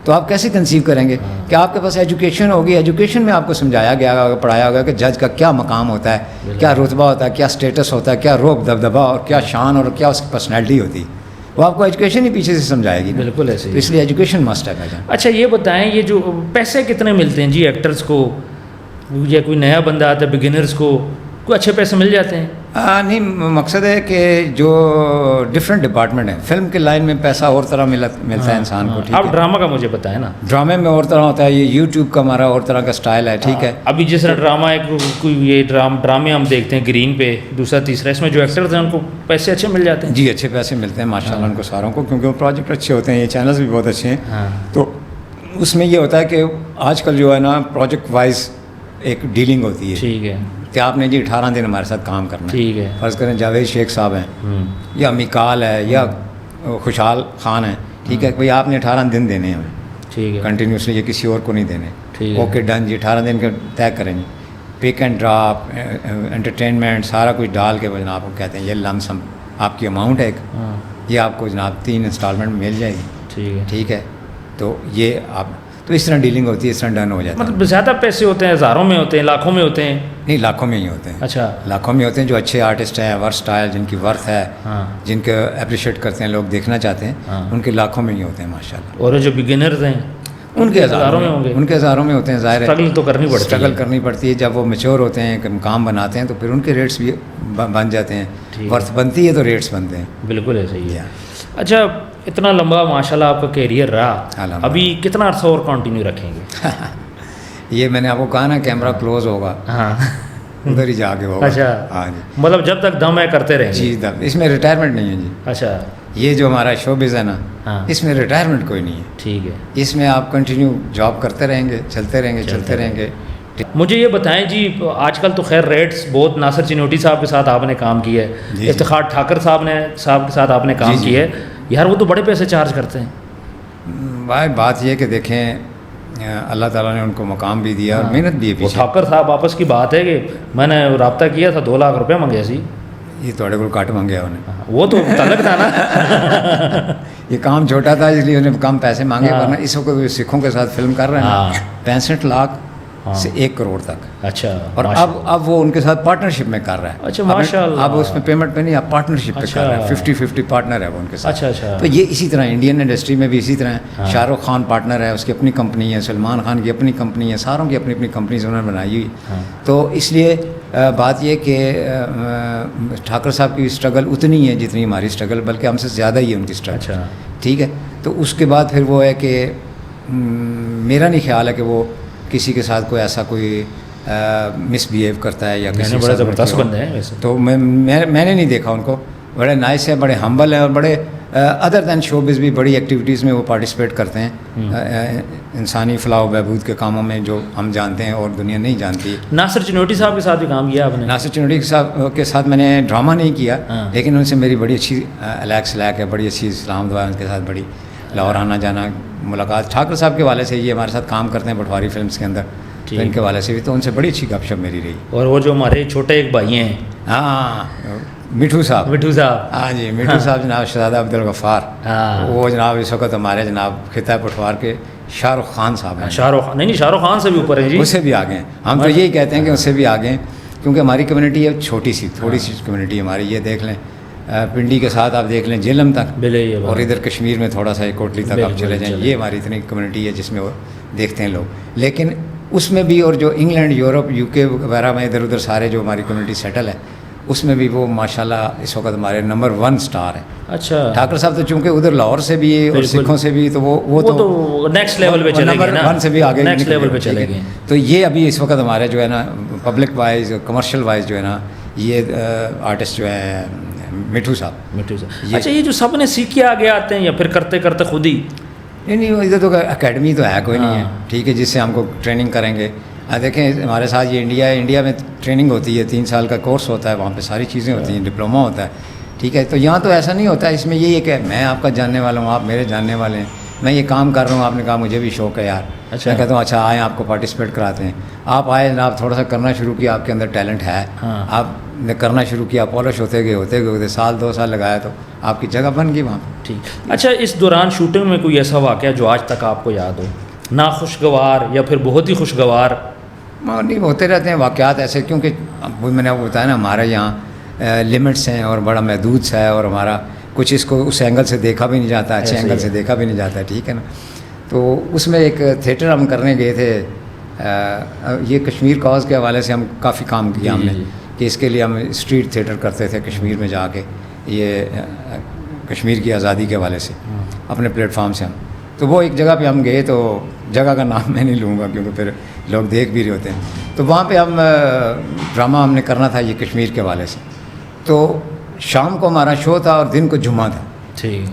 تو آپ کیسے کنسیو کریں گے کہ آپ کے پاس ایجوکیشن ہوگی, ایجوکیشن میں آپ کو سمجھایا گیا ہوگا, پڑھایا ہوگا کہ جج کا کیا مقام ہوتا ہے, کیا رتبہ ہوتا ہے, کیا اسٹیٹس ہوتا ہے, کیا روب دبدبا اور کیا شان اور کیا اس کی پرسنالٹی ہوتی ہے. وہ آپ کو ایجوکیشن ہی پیچھے سے سمجھائے گی. بالکل ایسے تو ہی. اس لیے ایجوکیشن مسٹ ہے بھائی جان. اچھا یہ بتائیں, یہ جو پیسے کتنے ملتے ہیں جی ایکٹرز کو, یا کوئی نیا بندہ آتا ہے بگنرز کو, کوئی اچھے پیسے مل جاتے ہیں؟ نہیں, مقصد ہے کہ جو ڈفرینٹ ڈپارٹمنٹ ہیں, فلم کے لائن میں پیسہ اور طرح ملتا ہے انسان کو. ٹھیک آپ ہے, ڈرامہ کا مجھے بتائیں نا. ڈرامے میں اور طرح ہوتا ہے, یہ یوٹیوب کا ہمارا اور طرح کا سٹائل ہے. ٹھیک ہے, ابھی جس طرح ڈرامہ ایک کوئی یہ ڈرامے ہم دیکھتے ہیں گرین پہ, دوسرا تیسرا, اس میں جو ایکٹرز ہیں ان کو پیسے اچھے مل جاتے ہیں؟ جی اچھے پیسے ملتے ہیں ماشاء اللہ ان کو ساروں کو, کیونکہ وہ پروجیکٹ اچھے ہوتے ہیں, یہ چینلز بھی بہت اچھے ہیں. ہاں تو اس میں یہ ہوتا ہے کہ آج کل جو ہے نا پروجیکٹ وائز ایک ڈیلنگ ہوتی ہے ٹھیک ہے. کہ آپ نے جی 18 دن ہمارے ساتھ کام کرنا ہے. ٹھیک ہے. فرض کریں جاوید شیخ صاحب ہیں یا میکال ہے یا خوشحال خان ہے, ٹھیک ہے, بھائی آپ نے 18 دن دینے ہیں ہمیں ٹھیک ہے. کنٹینیوسلی, یہ کسی اور کو نہیں دینے. ٹھیک ہے. اوکے ڈن جی, 18 دن کے طے کریں جی, پک اینڈ ڈراپ, انٹرٹینمنٹ, سارا کچھ ڈال کے جناب کو کہتے ہیں یہ لم سم آپ کی اماؤنٹ ہے, ہاں یہ آپ کو جناب 3 انسٹالمنٹ مل جائے گی. ٹھیک ہے. ٹھیک ہے, تو یہ آپ تو اس طرح ڈیلنگ ہوتی ہے, اس طرح ڈن ہو جاتا ہے. مطلب زیادہ پیسے ہوتے ہیں, ہزاروں میں ہوتے ہیں, لاکھوں میں ہوتے ہیں؟ نہیں, لاکھوں میں ہی ہوتے ہیں. اچھا. لاکھوں میں ہوتے ہیں جو اچھے آرٹسٹ ہیں, ورسٹائل, جن کی ورتھ ہے, ہاں جن کے اپریشیٹ کرتے ہیں لوگ, دیکھنا چاہتے ہیں, ہاں. ان کے لاکھوں میں ہی ہوتے ہیں ماشاء اللہ. اور جو بگنرز ہیں ان کے ہزاروں میں ہوں گے. ان کے ہزاروں میں ہوتے ہیں. ظاہر ہے اسٹرگل تو کرنی پڑتی ہے. اسٹرگل کرنی پڑتی ہے. جب وہ میچور ہوتے ہیں کہ مقام بناتے ہیں تو پھر ان کے ریٹس بھی بن جاتے ہیں. ورتھ بنتی ہے تو ریٹس بنتے ہیں. بالکل ایسے ہی ہے. اچھا اتنا لمبا ماشاءاللہ آپ کا کیریئر رہا, ابھی کتنا عرصہ اور کنٹینیو رکھیں گے؟ یہ میں نے آپ کو کہا نا کیمرہ کلوز ہوگا, ہاں ادھر ہی جا کے ہوگا. اچھا, ہاں جی, مطلب جب تک دم ہے کرتے رہیں گے؟ جی دم, اس میں ریٹائرمنٹ نہیں ہے جی. اچھا, یہ جو ہمارا شو بز ہے نا, ہاں اس میں ریٹائرمنٹ کوئی نہیں ہے. ٹھیک ہے. اس میں آپ کنٹینیو جاب کرتے رہیں گے, چلتے رہیں گے, چلتے رہیں گے. مجھے یہ بتائیں جی, آج کل تو خیر ریٹس بہت, ناصر چنوٹی صاحب کے ساتھ آپ نے کام کیا ہے, افتخار ٹھاکر صاحب کے ساتھ آپ نے کام کیا ہے, یار وہ تو بڑے پیسے چارج کرتے ہیں. بھائی بات یہ کہ دیکھیں اللہ تعالیٰ نے ان کو مقام بھی دیا اور محنت بھی ہے وہ پیچھے. ٹھاکر صاحب آپس کی بات ہے کہ میں نے رابطہ کیا تھا 2 لاکھ روپے منگے سی. یہ تھوڑے کو کٹ منگیا انہیں, وہ تو تعلق تھا نا. یہ کام چھوٹا تھا اس لیے انہیں کم پیسے مانگے, ورنہ اس وقت سکھوں کے ساتھ فلم کر رہے ہیں 65 لاکھ سے 1 کروڑ تک. اچھا, اور اب وہ ان کے ساتھ پارٹنرشپ میں کر رہا ہے. اچھا ماشاء اللہ. اب اس میں پیمنٹ پہ نہیں, اب پارٹنرشپ پہ کر رہا ہے, 50-50 پارٹنر ہے وہ ان کے ساتھ. اچھا اچھا. تو یہ اسی طرح انڈین انڈسٹری میں بھی اسی طرح ہے. شاہ رخ خان پارٹنر ہے, اس کی اپنی کمپنی ہے, سلمان خان کی اپنی کمپنی ہے, ساروں کی اپنی اپنی کمپنیز انہوں نے بنائی ہوئی. تو اس لیے بات یہ کہ ٹھاکر صاحب کی اسٹرگل اتنی ہے جتنی ہماری اسٹرگل, بلکہ ہم سے زیادہ ہی ہے ان کی اسٹرگل. اچھا ٹھیک ہے. تو اس کے بعد پھر وہ ہے کہ میرا نہیں خیال ہے کہ وہ کسی کے ساتھ کوئی ایسا کوئی مس بیہیو کرتا ہے یا کسی بڑے زبردست بندے ہیں ویسے. تو میں نے نہیں دیکھا ان کو. بڑے نائس ہیں, بڑے ہمبل ہیں, اور بڑے ادر دین شو بز بھی بڑی ایکٹیویٹیز میں وہ پارٹیسپیٹ کرتے ہیں, انسانی فلاح و بہبود کے کاموں میں جو ہم جانتے ہیں اور دنیا نہیں جانتی. ناصر چنوٹی صاحب کے ساتھ بھی کام کیا آپ نے؟ ناصر چنوٹی صاحب کے ساتھ میں نے ڈرامہ نہیں کیا, لیکن ان سے میری بڑی اچھی الیک سلیک ہے, بڑی اچھی سلام دعا ان کے ساتھ بڑی. لاہور آنا جانا ملاقات ٹھاکر صاحب کے والے سے، یہ ہمارے ساتھ کام کرتے ہیں پٹواری فلمس کے اندر، تو ان کے والے سے بھی تو ان سے بڑی اچھی گپ شپ میری رہی. اور وہ جو ہمارے چھوٹے ایک بھائی ہیں، ہاں مٹھو صاحب، ہاں جی مٹھو صاحب جناب شہزادہ عبدالغفار، وہ جناب اس وقت ہمارے جناب خطہ پٹوار کے شاہ رخ خان صاحب ہیں. شاہ رخ نہیں، شاہ رخ خان سے بھی اوپر ہیں جی، اس سے بھی آگے ہیں. ہم تو یہی کہتے ہیں کہ اس سے بھی آگے ہیں، کیونکہ ہماری کمیونٹی ہے چھوٹی سی، تھوڑی سی کمیونٹی ہماری. یہ دیکھ لیں پنڈی کے ساتھ آپ دیکھ لیں جہلم تک، اور ادھر کشمیر میں تھوڑا سا کوٹلی تک آپ چلے جائیں، یہ ہماری اتنی کمیونٹی ہے جس میں وہ دیکھتے ہیں لوگ. لیکن اس میں بھی، اور جو انگلینڈ یورپ یو کے وغیرہ میں ادھر ادھر سارے جو ہماری کمیونٹی سیٹل ہے، اس میں بھی وہ ماشاءاللہ اس وقت ہمارے نمبر 1 سٹار ہے. اچھا ٹھاکر صاحب تو چونکہ ادھر لاہور سے بھی ہے اور سکھوں سے بھی، تو وہ تو نیکسٹ لیول پہ چلے گئے نا، نمبر 1 سے بھی آگے نیکسٹ لیول پہ چلے گئے. تو یہ ابھی اس وقت ہمارے جو ہے نا پبلک وائز کمرشل وائز جو ہے نا، یہ آرٹسٹ جو ہے مٹھو صاحب. اچھا یہ جو سب نے سیکھ کے آگے آتے ہیں یا پھر کرتے کرتے خود ہی؟ نہیں ادھر تو اکیڈمی تو ہے کوئی نہیں ہے، ٹھیک ہے، جس سے ہم کو ٹریننگ کریں گے. دیکھیں ہمارے ساتھ یہ انڈیا ہے، انڈیا میں ٹریننگ ہوتی ہے، 3 سال کا کورس ہوتا ہے، وہاں پہ ساری چیزیں ہوتی ہیں، ڈپلوما ہوتا ہے، ٹھیک ہے. تو یہاں تو ایسا نہیں ہوتا ہے. اس میں یہی ہے کہ میں آپ کا جاننے والا ہوں، آپ میرے جاننے والے ہیں، میں یہ کام کر رہا ہوں، آپ نے کہا مجھے بھی شوق ہے یار. اچھا میں کہتا ہوں اچھا آئیں آپ کو پارٹیسپیٹ کراتے ہیں. آپ آئے جناب، تھوڑا سا کرنا شروع کیا، آپ کے اندر ٹیلنٹ ہے، آپ نے کرنا شروع کیا، پالش ہوتے گئے 1-2 سال لگایا تو آپ کی جگہ بن گئی وہاں پہ. ٹھیک. اچھا اس دوران شوٹنگ میں کوئی ایسا واقعہ جو آج تک آپ کو یاد ہو، ناخوشگوار یا پھر بہت ہی خوشگوار؟ نہیں ہوتے رہتے ہیں واقعات ایسے، کیونکہ میں نے بتایا نا ہمارے یہاں لمٹس ہیں اور بڑا محدود سا ہے، اور ہمارا کچھ اس کو اس اینگل سے دیکھا بھی نہیں جاتا، اچھے اینگل سے دیکھا بھی نہیں جاتا، ٹھیک ہے نا. تو اس میں ایک تھیٹر ہم کرنے گئے تھے، یہ کشمیر کاز کے حوالے سے ہم کافی کام کیا ہم نے، کہ اس کے لیے ہم اسٹریٹ تھیٹر کرتے تھے کشمیر میں جا کے، یہ کشمیر کی آزادی کے حوالے سے اپنے پلیٹ فارم سے ہم. تو وہ ایک جگہ پہ ہم گئے، تو جگہ کا نام میں نہیں لوں گا کیونکہ پھر لوگ دیکھ بھی رہے ہوتے ہیں. تو وہاں پہ ہم ڈرامہ ہم نے کرنا تھا یہ کشمیر کے حوالے سے. تو شام کو ہمارا شو تھا اور دن کو جمعہ تھا. ٹھیک.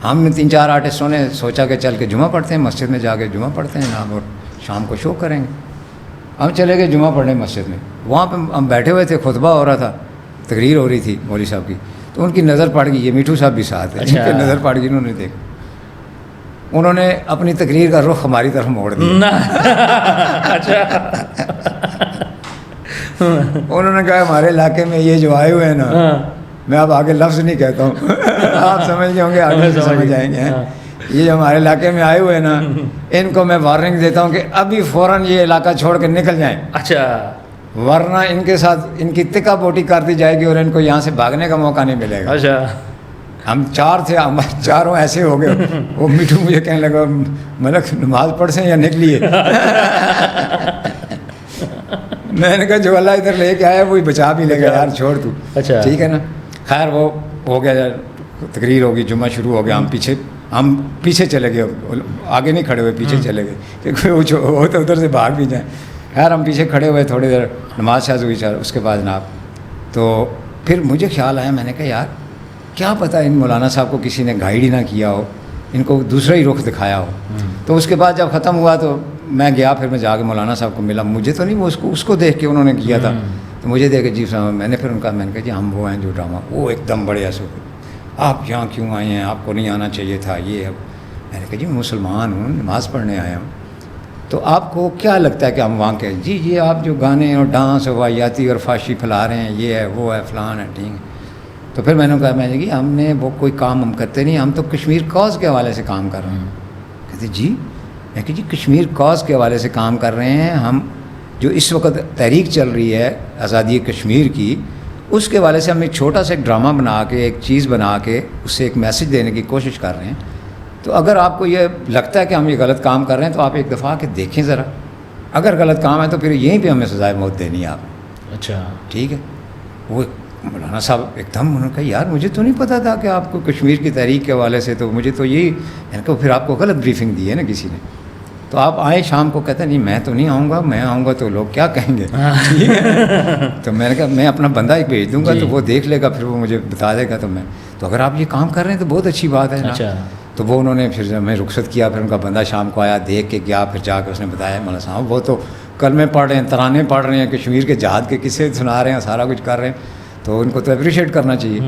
ہم نے 3-4 آرٹسٹوں نے سوچا کہ چل کے جمعہ پڑھتے ہیں، مسجد میں جا کے جمعہ پڑھتے ہیں جناب، اور شام کو شو کریں گے. ہم چلے گئے جمعہ پڑھنے مسجد میں. وہاں پہ ہم بیٹھے ہوئے تھے، خطبہ ہو رہا تھا، تقریر ہو رہی تھی مولوی صاحب کی. تو ان کی نظر پڑ گئی، یہ میٹھو صاحب بھی ساتھ ہے، ان کی نظر پڑ گئی، انہوں نے دیکھا، انہوں نے اپنی تقریر کا رخ ہماری طرف موڑ دیا. انہوں نے کہا ہمارے علاقے میں یہ جو آئے ہوئے ہیں نا، میں اب آگے لفظ نہیں کہتا ہوں، آپ سمجھ گئے ہوں گے، آگے سمجھ آئیں گے. یہ جو ہمارے علاقے میں آئے ہوئے ہیں نا، ان کو میں وارننگ دیتا ہوں کہ ابھی فوراً یہ علاقہ چھوڑ کے نکل جائیں. اچھا. ورنہ ان کے ساتھ ان کی تکا پوٹی کر دی جائے گی اور ان کو یہاں سے بھاگنے کا موقع نہیں ملے گا. اچھا. ہم 4 تھے، ہم چاروں ایسے ہو گئے. وہ میٹھو مجھے کہنے لگا ملک نماز پڑھ سے یا نکلیے. میں نے کہا جو اللہ ادھر لے کے آیا وہی بچا بھی لے گا یار، چھوڑ تو. اچھا ٹھیک ہے نا. خیر وہ ہو گیا، تقریر ہوگی، جمعہ شروع ہو گیا. ہم پیچھے چلے گئے، آگے نہیں کھڑے ہوئے، پیچھے چلے گئے کہ وہ تو ادھر سے بھاگ بھی جائیں. خیر ہم پیچھے کھڑے ہوئے، تھوڑی دیر نماز شاز ہوئی. اس کے بعد جناب تو پھر مجھے خیال آیا، میں نے کہا یار کیا پتہ ان مولانا صاحب کو کسی نے گائیڈ ہی نہ کیا ہو، ان کو دوسرا ہی رخ دکھایا ہو. تو اس کے بعد جب ختم ہوا تو میں گیا، پھر میں جا کے مولانا صاحب کو ملا. مجھے تو نہیں، وہ اس کو دیکھ کے انہوں نے کیا تھا، تو مجھے دیکھ کے جی صاحب، میں نے پھر ان کا میں نے کہا جی ہم وہ ہیں جو ڈرامہ، وہ ایک دم بڑے ایسے، آپ یہاں کیوں آئے ہیں، آپ کو نہیں آنا چاہیے تھا یہ. میں نے کہا جی مسلمان ہوں، نماز پڑھنے آیا ہوں. تو آپ کو کیا لگتا ہے کہ ہم وہاں کے جی یہ آپ جو گانے اور ڈانس اور واحیاتی اور فاشی پھیلا رہے ہیں، یہ ہے وہ ہے فلان ہے ٹھیک ہے. تو پھر میں نے کہا، میں نے کہ ہم نے وہ کوئی کام ہم کرتے نہیں، ہم تو کشمیر کاز کے حوالے سے کام کر رہے ہیں. کہتے جی، میں کہ جی کشمیر کاز کے حوالے سے کام کر رہے ہیں ہم. جو اس وقت تحریک چل رہی ہے آزادی کشمیر کی، اس کے حوالے سے ہم ایک چھوٹا سا ایک ڈرامہ بنا کے، ایک چیز بنا کے اس سے ایک میسج دینے کی کوشش کر رہے ہیں. تو اگر آپ کو یہ لگتا ہے کہ ہم یہ غلط کام کر رہے ہیں تو آپ ایک دفعہ کے دیکھیں ذرا. اگر غلط کام ہے تو پھر یہیں پہ ہمیں سزائے موت دینی ہے آپ. اچھا ٹھیک ہے. وہ مولانا صاحب ایک دم انہوں نے کہا یار مجھے تو نہیں پتا تھا کہ آپ کو کشمیر کی تحریک کے حوالے سے، تو مجھے تو یہی، میں نے کہا پھر آپ کو غلط بریفنگ دی ہے نا کسی نے. تو آپ آئے شام کو، کہتے ہیں نہیں میں تو نہیں آؤں گا، میں آؤں گا تو لوگ کیا کہیں گے. ٹھیک ہے. تو میں نے کہا میں اپنا بندہ ایک بھیج دوں گا تو وہ دیکھ لے گا، پھر وہ مجھے بتا دے گا. تو اگر آپ یہ کام کر رہے ہیں تو بہت اچھی بات ہے. اچھا. تو وہ انہوں نے پھر ہمیں رخصت کیا. پھر ان کا بندہ شام کو آیا، دیکھ کے گیا، پھر جا کے اس نے بتایا مولانا صاحب وہ تو کلمے پڑھ رہے ہیں، ترانے پڑھ رہے ہیں، کشمیر کے جہاد کے قصے سنا رہے ہیں، سارا کچھ کر رہے ہیں. تو ان کو تو اپریشیٹ کرنا چاہیے.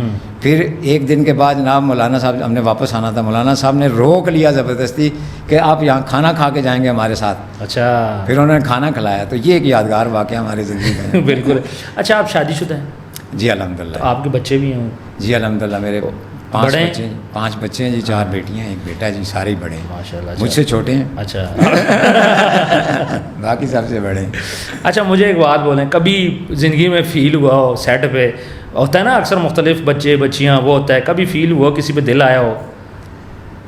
پھر ایک دن کے بعد جناب مولانا صاحب ہم نے واپس آنا تھا, مولانا صاحب نے روک لیا زبردستی کہ آپ یہاں کھانا کھا کے جائیں گے ہمارے ساتھ. اچھا, پھر انہوں نے کھانا کھلایا. تو یہ ایک یادگار واقعہ ہماری زندگی کا ہے. بالکل. اچھا, آپ شادی شدہ ہیں؟ جی الحمدللہ. آپ کے بچے بھی ہیں؟ جی الحمدللہ, میرے 5 بچے ہیں جی, 4 بیٹیاں ہیں, 1 بیٹا ہے جی. سارے ہی بڑے ہیں ماشاء اللہ. مجھ سے چھوٹے ہیں. اچھا. باقی سب سے بڑے ہیں. اچھا, مجھے ایک بات بولیں, کبھی زندگی میں فیل ہوا ہو, سیٹ پہ ہوتا ہے نا اکثر مختلف بچے بچیاں, وہ ہوتا ہے, کبھی فیل ہوا کسی پہ دل آیا ہو؟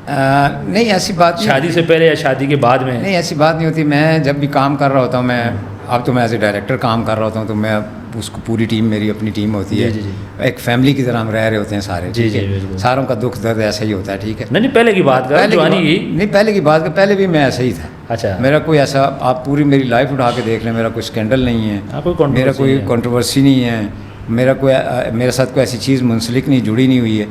نہیں ایسی بات نہیں. شادی سے پہلے یا شادی کے بعد میں؟ نہیں ایسی بات نہیں ہوتی. میں جب بھی کام کر رہا ہوتا ہوں, میں اب تو میں ایز اے ڈائریکٹر کام کر رہا ہوتا ہوں, تو میں اس کو پوری ٹیم میری اپنی ٹیم ہوتی ہے. ایک فیملی کی طرح ہم رہ رہے ہوتے ہیں سارے. جی جی بالکل. ساروں کا دکھ درد ایسا ہی ہوتا ہے. ٹھیک ہے. نہیں پہلے کی بات کر, نہیں پہلے کی بات کر, پہلے بھی میں ایسا ہی تھا. اچھا. میرا کوئی ایسا, آپ پوری میری لائف اٹھا کے دیکھ لیں, میرا کوئی اسکینڈل نہیں ہے, میرا کوئی کنٹروورسی نہیں ہے, میرے ساتھ کوئی ایسی چیز منسلک نہیں, جڑی نہیں ہوئی ہے.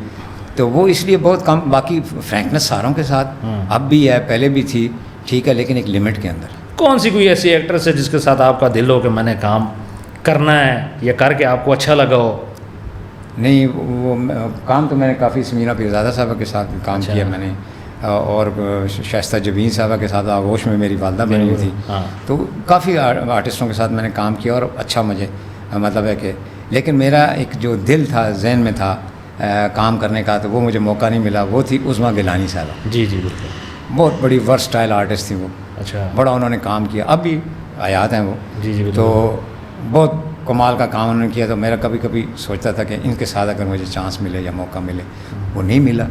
تو وہ اس لیے بہت کم. باقی فرینکنس ساروں کے ساتھ اب بھی ہے, پہلے بھی تھی. ٹھیک ہے, لیکن ایک لمٹ کے اندر. کون سی کوئی ایسی ایکٹریس ہے جس کے ساتھ آپ کا دل ہو کہ میں نے کام کرنا ہے, یا کر کے آپ کو اچھا لگا ہو؟ نہیں, وہ کام تو میں نے کافی سمیرہ پیرزادہ صاحبہ کے ساتھ کام کیا میں نے, اور شائستہ جبین صاحبہ کے ساتھ آغوش میں میری والدہ بنی ہوئی تھی. تو کافی آرٹسٹوں کے ساتھ میں نے کام کیا, اور اچھا مجھے مطلب ہے کہ, لیکن میرا ایک جو دل تھا, ذہن میں تھا کام کرنے کا, تو وہ مجھے موقع نہیں ملا. وہ تھی عظمیٰ گیلانی صاحبہ. جی جی بالکل. بہت بڑی ورسٹائل آرٹسٹ تھی وہ. اچھا. بڑا انہوں نے کام کیا, اب بھی حیات ہیں وہ. جی جی. تو بہت کمال کا کام انہوں نے کیا. تو میرا کبھی کبھی سوچتا تھا کہ ان کے ساتھ اگر مجھے چانس ملے یا موقع ملے, وہ نہیں ملا.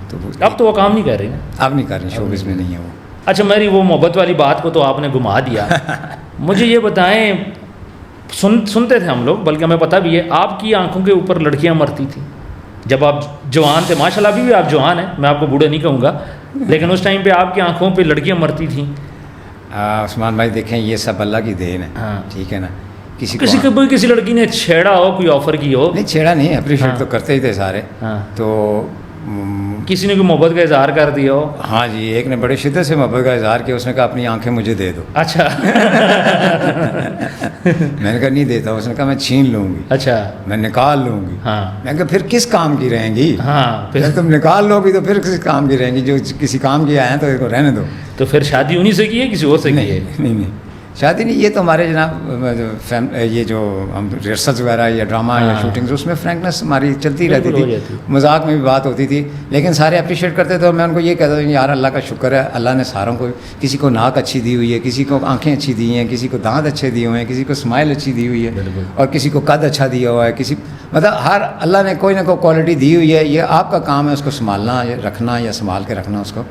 تو اب تو وہ کام نہیں کر رہی نا؟ اب نہیں کر رہی, شوبز میں نہیں ہے وہ. اچھا, میری وہ محبت والی بات کو تو آپ نے گھما دیا. مجھے یہ بتائیں, سنتے تھے ہم لوگ, بلکہ ہمیں پتہ بھی ہے, آپ کی آنکھوں کے اوپر لڑکیاں مرتی تھیں جب آپ جوان تھے. ماشاء اللہ ابھی بھی آپ جوان ہیں, میں آپ کو بوڑھے نہیں کہوں گا, لیکن اس ٹائم پہ آپ کی آنکھوں پہ لڑکیاں مرتی تھیں. عثمان بھائی دیکھیں, یہ سب اللہ کی دین ہے. ٹھیک ہے نا. کسی لڑکی نے چھیڑا ہو, کوئی آفر کی ہو؟ نہیں چھیڑا نہیں, اپریشیٹ تو کرتے ہی تھے سارے. تو کسی نے کوئی محبت کا اظہار کر دیا ہو؟ ہاں جی, ایک نے بڑے شدت سے محبت کا اظہار کیا. اس نے کہا اپنی آنکھیں مجھے دے دو. اچھا. میں نے کہا نہیں دیتا. اس نے کہا میں چھین لوں گی. اچھا. میں نکال لوں گی. میں نے کہا پھر کس کام کی رہیں گی؟ پھر تم نکال لو گی تو پھر کس کام کی رہیں گی؟ جو کسی کام کی آئے ہیں تو کو رہنے دو. تو پھر شادی انہیں سے کی ہے, کسی اور سے کی ہے؟ نہیں شادی نہیں. یہ تو ہمارے جناب یہ جو ہم ریہرسلز وغیرہ یا ڈرامہ یا شوٹنگز, اس میں فرینکنس ہماری چلتی رہتی تھی, مذاق میں بھی بات ہوتی تھی, لیکن سارے اپریشیٹ کرتے تھے. اور میں ان کو یہ کہتا ہوں یار اللہ کا شکر ہے, اللہ نے ساروں کو, کسی کو ناک اچھی دی ہوئی ہے, کسی کو آنکھیں اچھی دی ہیں, کسی کو دانت اچھے دیے ہوئے ہیں, کسی کو اسمائل اچھی دی ہوئی ہے, اور کسی کو قد اچھا دیا ہوا ہے. کسی مطلب ہر اللہ نے کوئی نہ کوئی کوالٹی دی ہوئی ہے. یہ آپ کا کام ہے اس کو سنبھالنا, یا رکھنا, یا سنبھال کے رکھنا اس کو.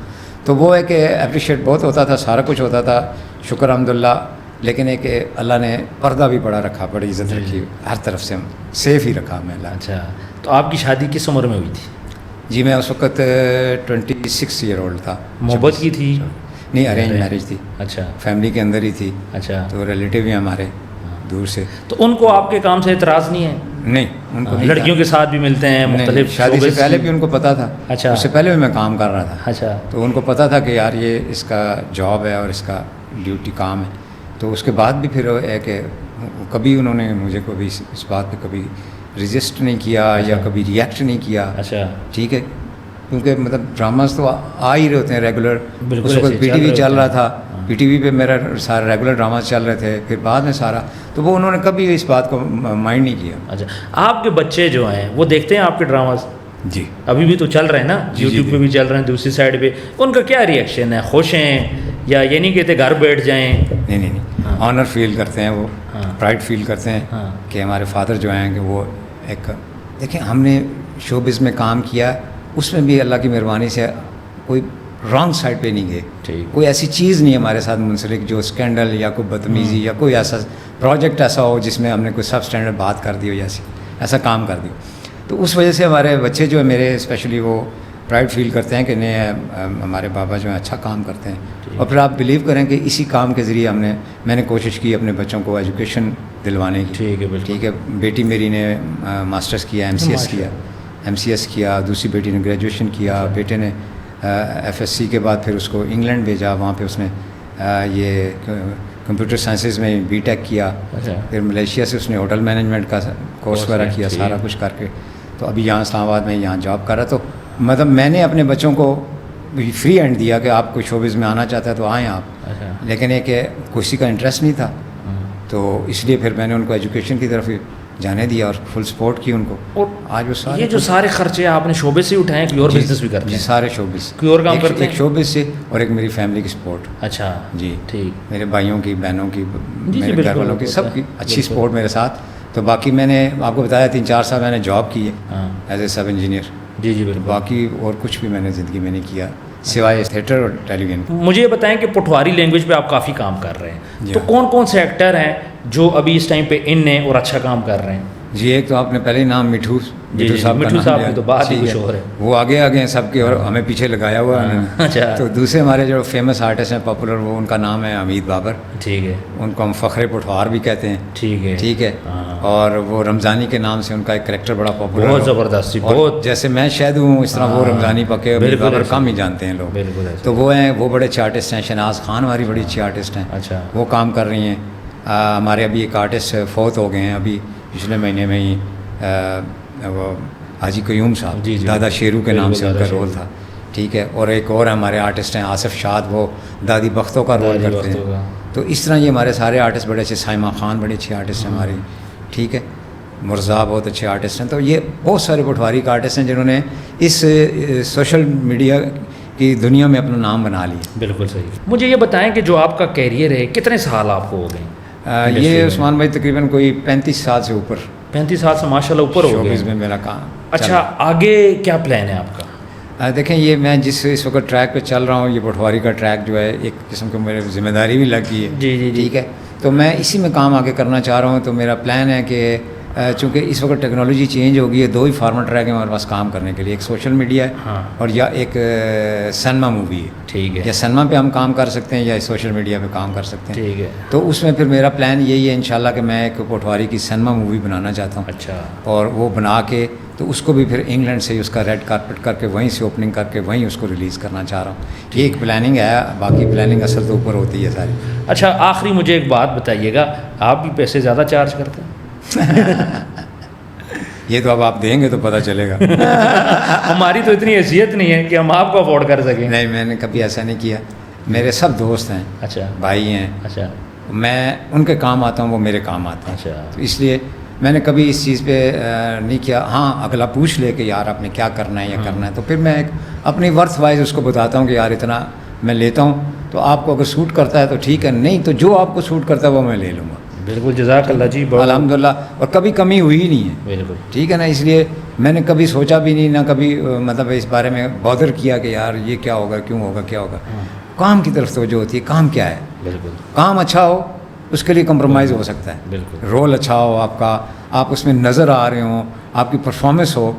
تو وہ ہے کہ اپریشیٹ بہت ہوتا تھا, سارا کچھ ہوتا تھا, شکر الحمدللہ. لیکن ایک اللہ نے پردہ بھی بڑا رکھا, بڑی عزت رکھی, ہر طرف سے سیف ہی رکھا ہمیں اللہ. اچھا. تو آپ کی شادی کس عمر میں ہوئی تھی؟ جی میں اس وقت 26 ایئر اولڈ تھا. محبت کی تھی؟ نہیں, ارینج میرج تھی. اچھا. فیملی کے اندر ہی تھی. اچھا. تو ریلیٹیو ہیں ہمارے دور سے. تو ان کو آپ کے کام سے اعتراض نہیں ہے؟ نہیں, ان کو لڑکیوں کے ساتھ بھی ملتے ہیں مختلف. شادی سے پہلے بھی ان کو پتہ تھا. اچھا. اس سے پہلے بھی میں کام کر رہا تھا. اچھا. تو ان کو پتہ تھا کہ یار یہ اس کا جاب ہے اور اس کا ڈیوٹی کام ہے. تو اس کے بعد بھی پھر ہے کہ کبھی انہوں نے مجھے کبھی اس بات پہ کبھی رجسٹ نہیں کیا, یا کبھی ریئیکٹ نہیں کیا. اچھا. ٹھیک ہے, کیونکہ مطلب ڈراماز تو آ ہی رہے ہوتے ہیں ریگولر. بالکل. اس وقت پی ٹی وی چل رہا تھا, پی ٹی وی پہ میرا سارا ریگولر ڈراماز چل رہے تھے. پھر بعد میں سارا, تو وہ انہوں نے کبھی اس بات کو مائنڈ نہیں کیا. اچھا. آپ کے بچے جو ہیں وہ دیکھتے ہیں آپ کے ڈراماز؟ جی ابھی بھی تو چل رہے ہیں نا, یوٹیوب پہ بھی چل رہے ہیں, دوسری سائڈ پہ. ان کا کیا ریئیکشن ہے؟ خوش ہیں یا یہ نہیں کہتے گھر بیٹھ جائیں؟ نہیں, آنر فیل کرتے ہیں, وہ پرائڈ فیل کرتے ہیں کہ ہمارے فادر جو ہیں کہ وہ ایک, دیکھیں ہم نے شوبز میں کام کیا, اس میں بھی اللہ کی مہربانی سے کوئی رانگ سائڈ پہ نہیں گئے. کوئی ایسی چیز نہیں ہمارے ساتھ منسلک جو اسکینڈل یا کوئی بدتمیزی یا کوئی ایسا پروجیکٹ ایسا ہو جس میں ہم نے کوئی سب اسٹینڈرڈ بات کر دی ہو, ایسا کام کر دی. تو اس وجہ سے ہمارے بچے جو ہے میرے اسپیشلی وہ پرائڈ فیل کرتے ہیں کہ نہیں ہمارے بابا جو ہیں اچھا کام کرتے ہیں. اور پھر آپ بلیو کریں کہ اسی کام کے ذریعے میں نے کوشش کی اپنے بچوں کو ایجوکیشن دلوانے کی. ٹھیک ہے. بیٹی میری نے ماسٹرز کیا, ایم سی ایس کیا, دوسری بیٹی نے گریجویشن کیا, بیٹے نے ایف ایس سی کے بعد پھر اس کو انگلینڈ بھیجا, وہاں پہ اس نے یہ کمپیوٹر سائنسز میں بی ٹیک کیا. اچھا. پھر ملیشیا سے اس نے ہوٹل مینجمنٹ کا کورس وغیرہ کیا, سارا کچھ کر کے. تو ابھی یہاں اسلام آباد میں یہاں جاب کر رہا. تو مطلب میں نے اپنے بچوں کو فری ہینڈ دیا کہ آپ کوئی شوبز میں آنا چاہتا ہے تو آئیں آپ. لیکن یہ کہ کسی کا انٹرسٹ نہیں تھا, تو اس لیے پھر میں نے ان کو ایجوکیشن کی طرف جانے دیا اور فل سپورٹ کی ان کو. اور آج وہ سارے یہ جو سارے خرچے آپ نے شعبے سے اٹھائے ہیں, کوئی اور بزنس بھی کرتے ہیں؟ سارے شوبز, کوئی اور کام کرتے ہیں؟ ایک شوبز سے اور ایک میری فیملی کی سپورٹ. اچھا جی ٹھیک. میرے بھائیوں کی, بہنوں کی, جی میرے گھر والوں کی, سب کی اچھی سپورٹ میرے ساتھ. تو باقی میں نے آپ کو بتایا 3-4 سال میں نے جاب کی ہے ایز اے سب انجینئر. جی جی بالکل. باقی اور کچھ بھی میں نے زندگی میں نہیں کیا سوائے تھیٹر اور ٹیلی ویژن. مجھے یہ بتائیں کہ پٹواری لینگویج پہ آپ کافی کام کر رہے ہیں, تو کون کون سے ایکٹر ہیں جو ابھی اس ٹائم پہ ان ہیں اور اچھا کام کر رہے ہیں؟ جی ایک تو آپ نے پہلے ہی نام مٹھو صاحب کی تو بات ہی کچھ اور ہے, وہ آگے آگے ہیں سب کے اور ہمیں پیچھے لگایا ہوا ہے. اچھا. تو دوسرے ہمارے جو فیمس آرٹسٹ ہیں پاپولر, وہ ان کا نام ہے حمید بابر. ٹھیک ہے. ان کو ہم فخر پٹوار بھی کہتے ہیں. ٹھیک ہے. ٹھیک ہے. اور وہ رمضانی کے نام سے ان کا ایک کریکٹر بڑا پاپولر, بہت زبردست, بہت جیسے میں شاید ہوں اس طرح وہ رمضانی پکے حمید بابر کم ہی جانتے ہیں لوگ. بالکل. تو وہ ہیں, وہ بڑے اچھے آرٹسٹ ہیں. شہناز خان ہماری بڑی اچھی آرٹسٹ ہیں. اچھا. وہ کام کر رہی ہیں. ہمارے ابھی ایک آرٹسٹ فوت ہو گئے ہیں ابھی پچھلے مہینے میں ہی, وہ حاجی قیوم صاحب. جی دادا شیرو کے نام سے ان کا رول تھا. ٹھیک ہے. اور ایک اور ہمارے آرٹسٹ ہیں آصف شاد, وہ دادی بختوں کا رول کرتے ہیں. تو اس طرح یہ ہمارے سارے آرٹسٹ بڑے اچھے. سائمہ خان بڑے اچھے آرٹسٹ ہیں ہماری. ٹھیک ہے. مرزا بہت اچھے آرٹسٹ ہیں. تو یہ بہت سارے پٹواری کے آرٹسٹ ہیں جنہوں نے اس سوشل میڈیا کی دنیا میں اپنا نام بنا لیا. بالکل صحیح. مجھے یہ بتائیں کہ جو آپ کا کیریئر ہے, کتنے سال آپ کو ہو گئے؟ یہ عثمان بھائی تقریباً کوئی 35 سال سے اوپر. 35 سال سے ماشاء اللہ اوپر ہو گئے میں میرا کام. اچھا, آگے کیا پلان ہے آپ کا؟ دیکھیں یہ میں جس اس وقت ٹریک پہ چل رہا ہوں, یہ پٹواری کا ٹریک جو ہے ایک قسم کی میری ذمہ داری بھی لگ گئی ہے. جی جی. ٹھیک ہے. تو میں اسی میں کام آگے کرنا چاہ رہا ہوں. تو میرا پلان ہے کہ چونکہ اس وقت ٹیکنالوجی چینج ہو گئی ہے, 2 ہی فارمیٹ رہ گئے ہمارے پاس کام کرنے کے لیے, ایک سوشل میڈیا ہے اور یا ایک سنیما مووی ہے. ٹھیک ہے. یا سنیما پہ ہم کام کر سکتے ہیں یا سوشل میڈیا پہ کام کر سکتے ہیں. ٹھیک ہے. تو اس میں پھر میرا پلان یہی ہے انشاءاللہ کہ میں ایک پٹواری کی سنیما مووی بنانا چاہتا ہوں. اچھا. اور وہ بنا کے تو اس کو بھی پھر انگلینڈ سے اس کا ریڈ کارپٹ کر کے وہیں سے اوپننگ کر کے وہیں اس کو ریلیز کرنا چاہ رہا ہوں. یہ ایک پلاننگ ہے, باقی پلاننگ اصل تو اوپر ہوتی ہے ساری. اچھا, آخری مجھے ایک بات بتائیے گا, آپ بھی پیسے زیادہ چارج کرتے ہیں؟ یہ تو اب آپ دیں گے تو پتہ چلے گا. ہماری تو اتنی حیثیت نہیں ہے کہ ہم آپ کو افورڈ کر سکیں. نہیں, میں نے کبھی ایسا نہیں کیا. میرے سب دوست ہیں. اچھا. بھائی ہیں. اچھا. میں ان کے کام آتا ہوں, وہ میرے کام آتے ہیں. اچھا. تو اس لیے میں نے کبھی اس چیز پہ نہیں کیا. ہاں اگلا پوچھ لے کہ یار آپ نے کیا کرنا ہے یا کرنا ہے, تو پھر میں ایک اپنی ورتھ وائز اس کو بتاتا ہوں کہ یار اتنا میں لیتا ہوں, تو آپ کو اگر سوٹ کرتا ہے تو ٹھیک ہے, نہیں تو جو آپ کو سوٹ کرتا ہے وہ میں لے لوں گا. بالکل, جزاک اللہ جی. الحمدللہ. اور کبھی کمی ہوئی ہی نہیں ہے. بالکل. ٹھیک ہے نا. اس لیے میں نے کبھی سوچا بھی نہیں, نہ کبھی مطلب اس بارے میں بادر کیا کہ یار یہ کیا ہوگا, کیوں ہوگا, کیا ہوگا. کام کی طرف توجہ ہوتی ہے. کام کیا ہے؟ بالکل. کام اچھا ہو اس کے لیے کمپرومائز ہو سکتا ہے. بالکل. رول اچھا ہو آپ کا, آپ اس میں نظر آ رہے ہوں, آپ کی پرفارمنس ہو,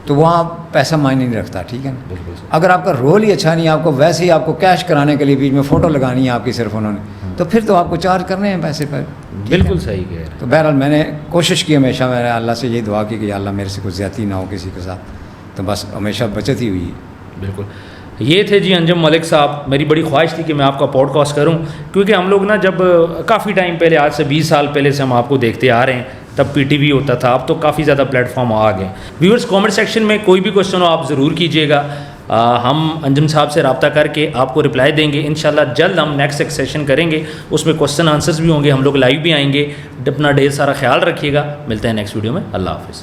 تو وہاں پیسہ معنی نہیں رکھتا. ٹھیک ہے نا. بالکل. اگر آپ کا رول ہی اچھا نہیں, آپ کو ویسے ہی آپ کو کیش کرانے کے لیے بیچ میں فوٹو لگانی ہے آپ کی صرف انہوں نے, تو پھر تو آپ کو چارج کرنے ہیں پیسے پر. بالکل صحیح کہہ رہے ہیں. تو بہرحال میں نے کوشش کی ہمیشہ, میں نے اللہ سے یہ دعا کی کہ یا اللہ میرے سے کوئی زیادتی نہ ہو کسی کے ساتھ, تو بس ہمیشہ بچت ہی ہوئی. بالکل. یہ تھے جی انجم ملک صاحب. میری بڑی خواہش تھی کہ میں آپ کا پوڈ کاسٹ کروں, کیونکہ ہم لوگ نا جب کافی ٹائم پہلے, آج سے 20 سال پہلے سے ہم آپ کو دیکھتے آ رہے ہیں, تب پی ٹی وی ہوتا تھا, اب تو کافی زیادہ پلیٹ فارم آ گئے. ویورز کامنٹ سیکشن میں کوئی بھی کوشچن ہو آپ ضرور کیجیے گا, ہم انجم صاحب سے رابطہ کر کے آپ کو رپلائی دیں گے. انشاءاللہ جلد ہم نیکسٹ ایک سیشن کریں گے, اس میں کوشچن آنسرز بھی ہوں گے, ہم لوگ لائیو بھی آئیں گے. اپنا ڈھیر سارا خیال رکھیے گا. ملتے ہیں نیکسٹ ویڈیو میں. اللہ حافظ.